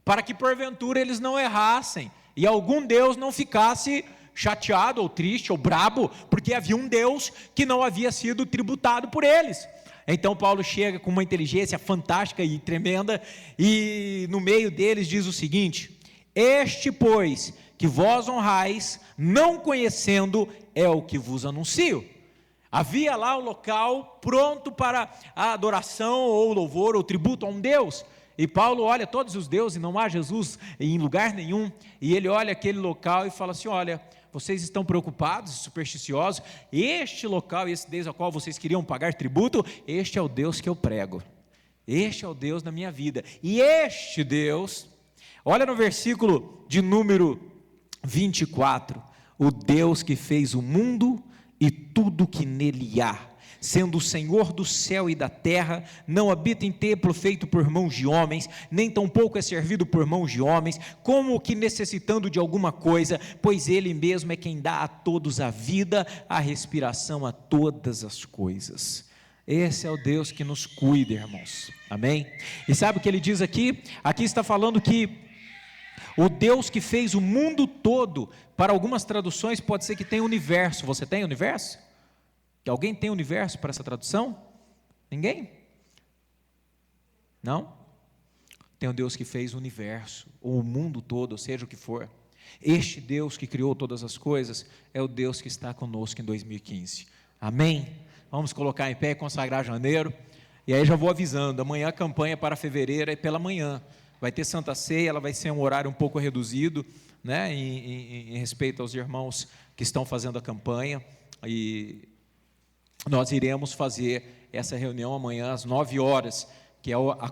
para que porventura eles não errassem, e algum deus não ficasse chateado, ou triste, ou brabo, porque havia um Deus que não havia sido tributado por eles. Então Paulo chega com uma inteligência fantástica e tremenda, e no meio deles diz o seguinte: este, pois, que vós honrais, não conhecendo, é o que vos anuncio. Havia lá o local pronto para a adoração, ou louvor, ou tributo a um Deus, e Paulo olha todos os deuses, e não há Jesus em lugar nenhum, e ele olha aquele local e fala assim: olha, vocês estão preocupados, supersticiosos, este local, esse Deus ao qual vocês queriam pagar tributo, este é o Deus que eu prego, este é o Deus da minha vida, e este Deus, olha no versículo de número 24, o Deus que fez o mundo e tudo que nele há, sendo o Senhor do céu e da terra, não habita em templo feito por mãos de homens, nem tampouco é servido por mãos de homens, como que necessitando de alguma coisa, pois Ele mesmo é quem dá a todos a vida, a respiração, a todas as coisas. Esse é o Deus que nos cuida, irmãos, amém? E sabe o que ele diz aqui? Aqui está falando que o Deus que fez o mundo todo, para algumas traduções pode ser que tenha universo. Você tem universo? Alguém tem universo para essa tradução? Ninguém? Não? Tem um Deus que fez o universo, ou o mundo todo, ou seja o que for. Este Deus que criou todas as coisas é o Deus que está conosco em 2015. Amém? Vamos colocar em pé e consagrar janeiro. E aí já vou avisando, amanhã a campanha para fevereiro é pela manhã. Vai ter Santa Ceia, ela vai ser um horário um pouco reduzido, né, em respeito aos irmãos que estão fazendo a campanha. E nós iremos fazer essa reunião amanhã às 9 horas, que é a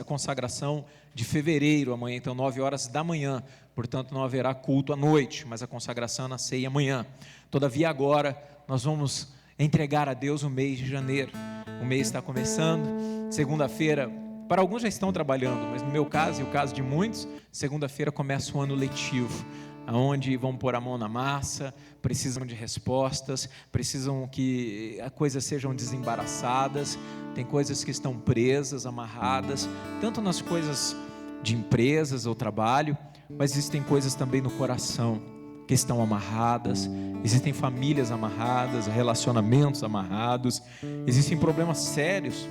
consagração de fevereiro, amanhã, então 9 horas da manhã, portanto não haverá culto à noite, mas a consagração na ceia amanhã. Todavia agora nós vamos entregar a Deus o mês de janeiro. O mês está começando, segunda-feira, para alguns já estão trabalhando, mas no meu caso e o caso de muitos, segunda-feira começa o ano letivo, onde vão pôr a mão na massa, precisam de respostas, precisam que as coisas sejam desembaraçadas, tem coisas que estão presas, amarradas, tanto nas coisas de empresas ou trabalho, mas existem coisas também no coração que estão amarradas, existem famílias amarradas, relacionamentos amarrados, existem problemas sérios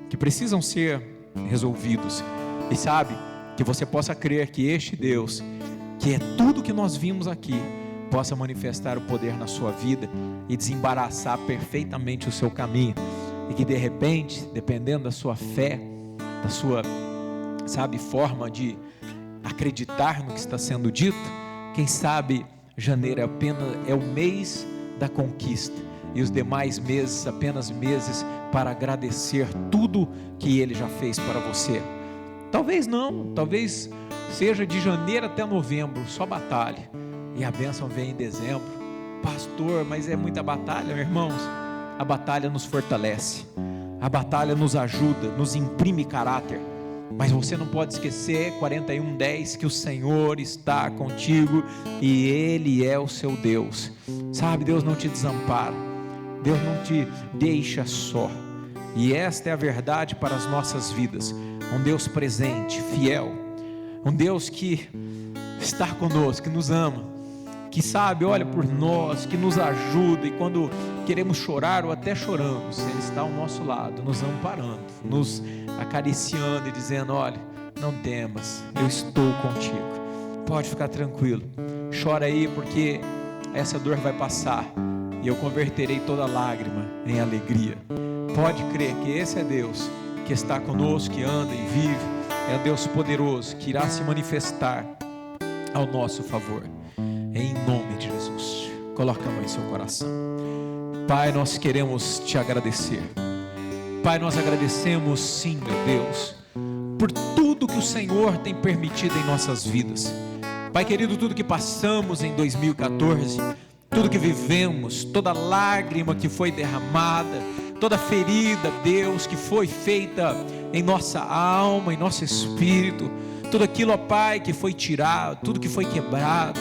que precisam ser resolvidos. E sabe, que você possa crer que este Deus, que é tudo que nós vimos aqui, possa manifestar o poder na sua vida e desembaraçar perfeitamente o seu caminho, e que de repente, dependendo da sua fé, da sua, sabe, forma de acreditar no que está sendo dito, quem sabe janeiro é o mês da conquista, e os demais meses apenas meses para agradecer tudo que Ele já fez para você. Talvez não, talvez seja de janeiro até novembro, só batalha, e a bênção vem em dezembro. Pastor, mas é muita batalha, meus irmãos. A batalha nos fortalece, a batalha nos ajuda, nos imprime caráter, mas você não pode esquecer, 41:10, que o Senhor está contigo e Ele é o seu Deus. Sabe, Deus não te desampara, Deus não te deixa só, e esta é a verdade para as nossas vidas. Um Deus presente, fiel, um Deus que está conosco, que nos ama, que sabe, olha por nós, que nos ajuda, e quando queremos chorar ou até choramos, Ele está ao nosso lado, nos amparando, nos acariciando e dizendo: olha, não temas, eu estou contigo, pode ficar tranquilo, chora aí, porque essa dor vai passar, e eu converterei toda lágrima em alegria. Pode crer que esse é Deus, que está conosco, que anda e vive, é um Deus poderoso, que irá se manifestar ao nosso favor, em nome de Jesus. Coloca a mão em seu coração. Pai, nós queremos te agradecer. Pai, nós agradecemos sim, meu Deus, por tudo que o Senhor tem permitido em nossas vidas. Pai querido, tudo que passamos em 2014, tudo que vivemos, toda lágrima que foi derramada, toda ferida, Deus, que foi feita em nossa alma, em nosso espírito, tudo aquilo, ó Pai, que foi tirado, tudo que foi quebrado,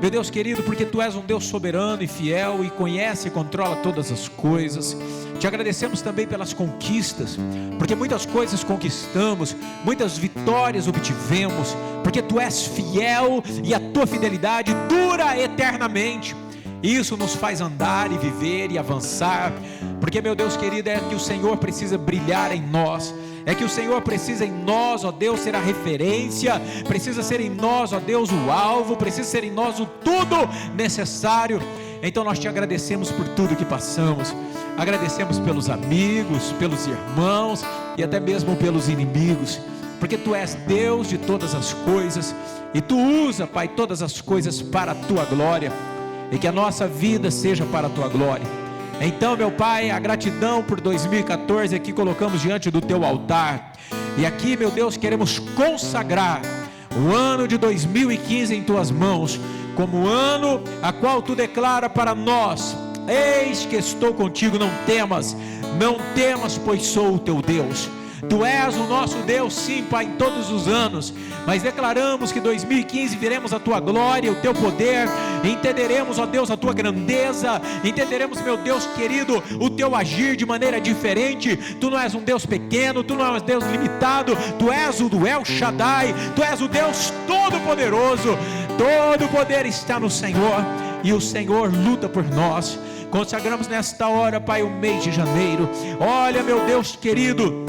meu Deus querido, porque Tu és um Deus soberano e fiel, e conhece e controla todas as coisas. Te agradecemos também pelas conquistas, porque muitas coisas conquistamos, muitas vitórias obtivemos, porque Tu és fiel e a Tua fidelidade dura eternamente. Isso nos faz andar e viver e avançar, porque, meu Deus querido, é que o Senhor precisa brilhar em nós, é que o Senhor precisa em nós, ó Deus, ser a referência, precisa ser em nós, ó Deus, o alvo, precisa ser em nós o tudo necessário. Então nós te agradecemos por tudo que passamos, agradecemos pelos amigos, pelos irmãos e até mesmo pelos inimigos, porque Tu és Deus de todas as coisas, e Tu usa, Pai, todas as coisas para a Tua glória, e que a nossa vida seja para a Tua glória. Então, meu Pai, a gratidão por 2014 aqui colocamos diante do Teu altar, e aqui, meu Deus, queremos consagrar o ano de 2015 em Tuas mãos, como o ano a qual Tu declara para nós: eis que estou contigo, não temas, pois sou o Teu Deus. Tu és o nosso Deus, sim, Pai, em todos os anos, mas declaramos que 2015 veremos a Tua glória, o Teu poder, entenderemos, ó Deus, a Tua grandeza, entenderemos, meu Deus querido, o Teu agir de maneira diferente. Tu não és um Deus pequeno, Tu não és um Deus limitado, Tu és o El Shaddai, Tu és o Deus todo-poderoso. Todo o poder está no Senhor, e o Senhor luta por nós. Consagramos nesta hora, Pai, o mês de janeiro. Olha, meu Deus querido,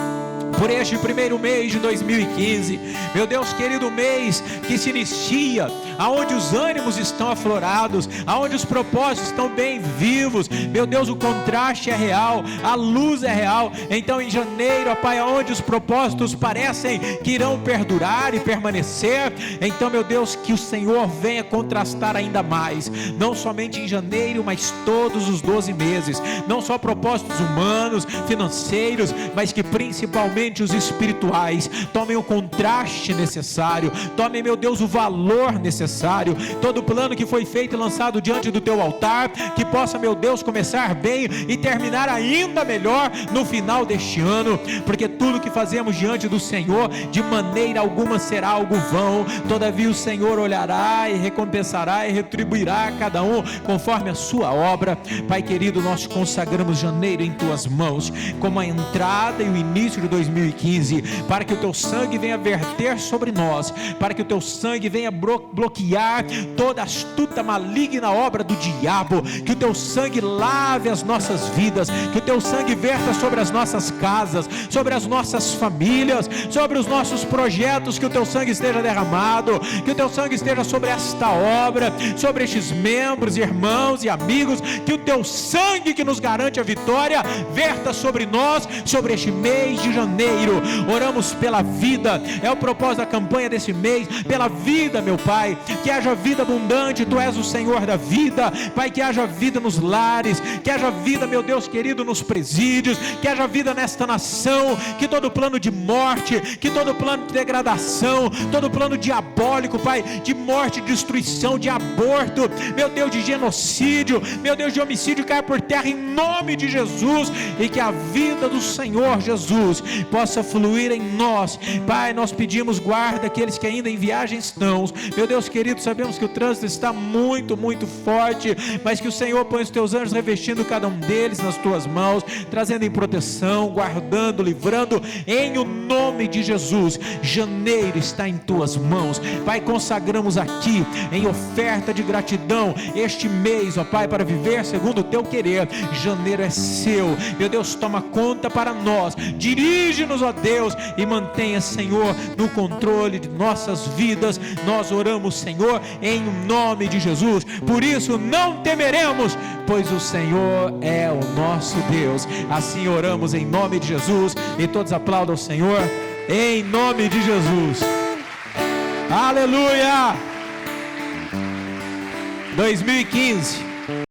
por este primeiro mês de 2015. Meu Deus querido, mês que se inicia, aonde os ânimos estão aflorados, aonde os propósitos estão bem vivos. Meu Deus, o contraste é real, a luz é real. Então em janeiro, ó Pai, aonde os propósitos parecem que irão perdurar e permanecer, então, meu Deus, que o Senhor venha contrastar ainda mais, não somente em janeiro, mas todos os 12 meses, não só propósitos humanos, financeiros, mas que principalmente os espirituais tomem o contraste necessário, tomem, meu Deus, o valor necessário. Todo plano que foi feito e lançado diante do teu altar, que possa, meu Deus, começar bem e terminar ainda melhor no final deste ano, porque tudo que fazemos diante do Senhor, de maneira alguma será algo vão. Todavia o Senhor olhará e recompensará e retribuirá a cada um conforme a sua obra. Pai querido, nós consagramos janeiro em tuas mãos, como a entrada e o início de 2015, para que o teu sangue venha verter sobre nós, para que o teu sangue venha bloquear toda astuta, maligna obra do diabo, que o teu sangue lave as nossas vidas, que o teu sangue verta sobre as nossas casas, sobre as nossas famílias, sobre os nossos projetos, que o teu sangue esteja derramado, que o teu sangue esteja sobre esta obra, sobre estes membros, irmãos e amigos, que o teu sangue que nos garante a vitória verta sobre nós, sobre este mês de janeiro. Oramos pela vida, é o propósito da campanha desse mês, pela vida, meu Pai, que haja vida abundante. Tu és o Senhor da vida, Pai, que haja vida nos lares, que haja vida, meu Deus querido, nos presídios, que haja vida nesta nação, que todo plano de morte, que todo plano de degradação, todo plano diabólico, Pai, de morte, de destruição, de aborto, meu Deus, de genocídio, meu Deus, de homicídio, caia por terra em nome de Jesus, e que a vida do Senhor Jesus possa fluir em nós. Pai, nós pedimos guarda aqueles que ainda em viagem estão. Meu Deus querido, sabemos que o trânsito está muito, muito forte, mas que o Senhor põe os teus anjos revestindo cada um deles nas tuas mãos, trazendo em proteção, guardando, livrando, em o nome de Jesus. Janeiro está em tuas mãos, Pai, consagramos aqui em oferta de gratidão este mês, ó Pai, para viver segundo o teu querer. Janeiro é seu, meu Deus, toma conta para nós, dirige-nos, ó Deus, e mantenha, Senhor, no controle de nossas vidas. Nós oramos, Senhor, em nome de Jesus. Por isso não temeremos, pois o Senhor é o nosso Deus. Assim oramos em nome de Jesus, e todos aplaudam o Senhor em nome de Jesus. Aleluia! 2015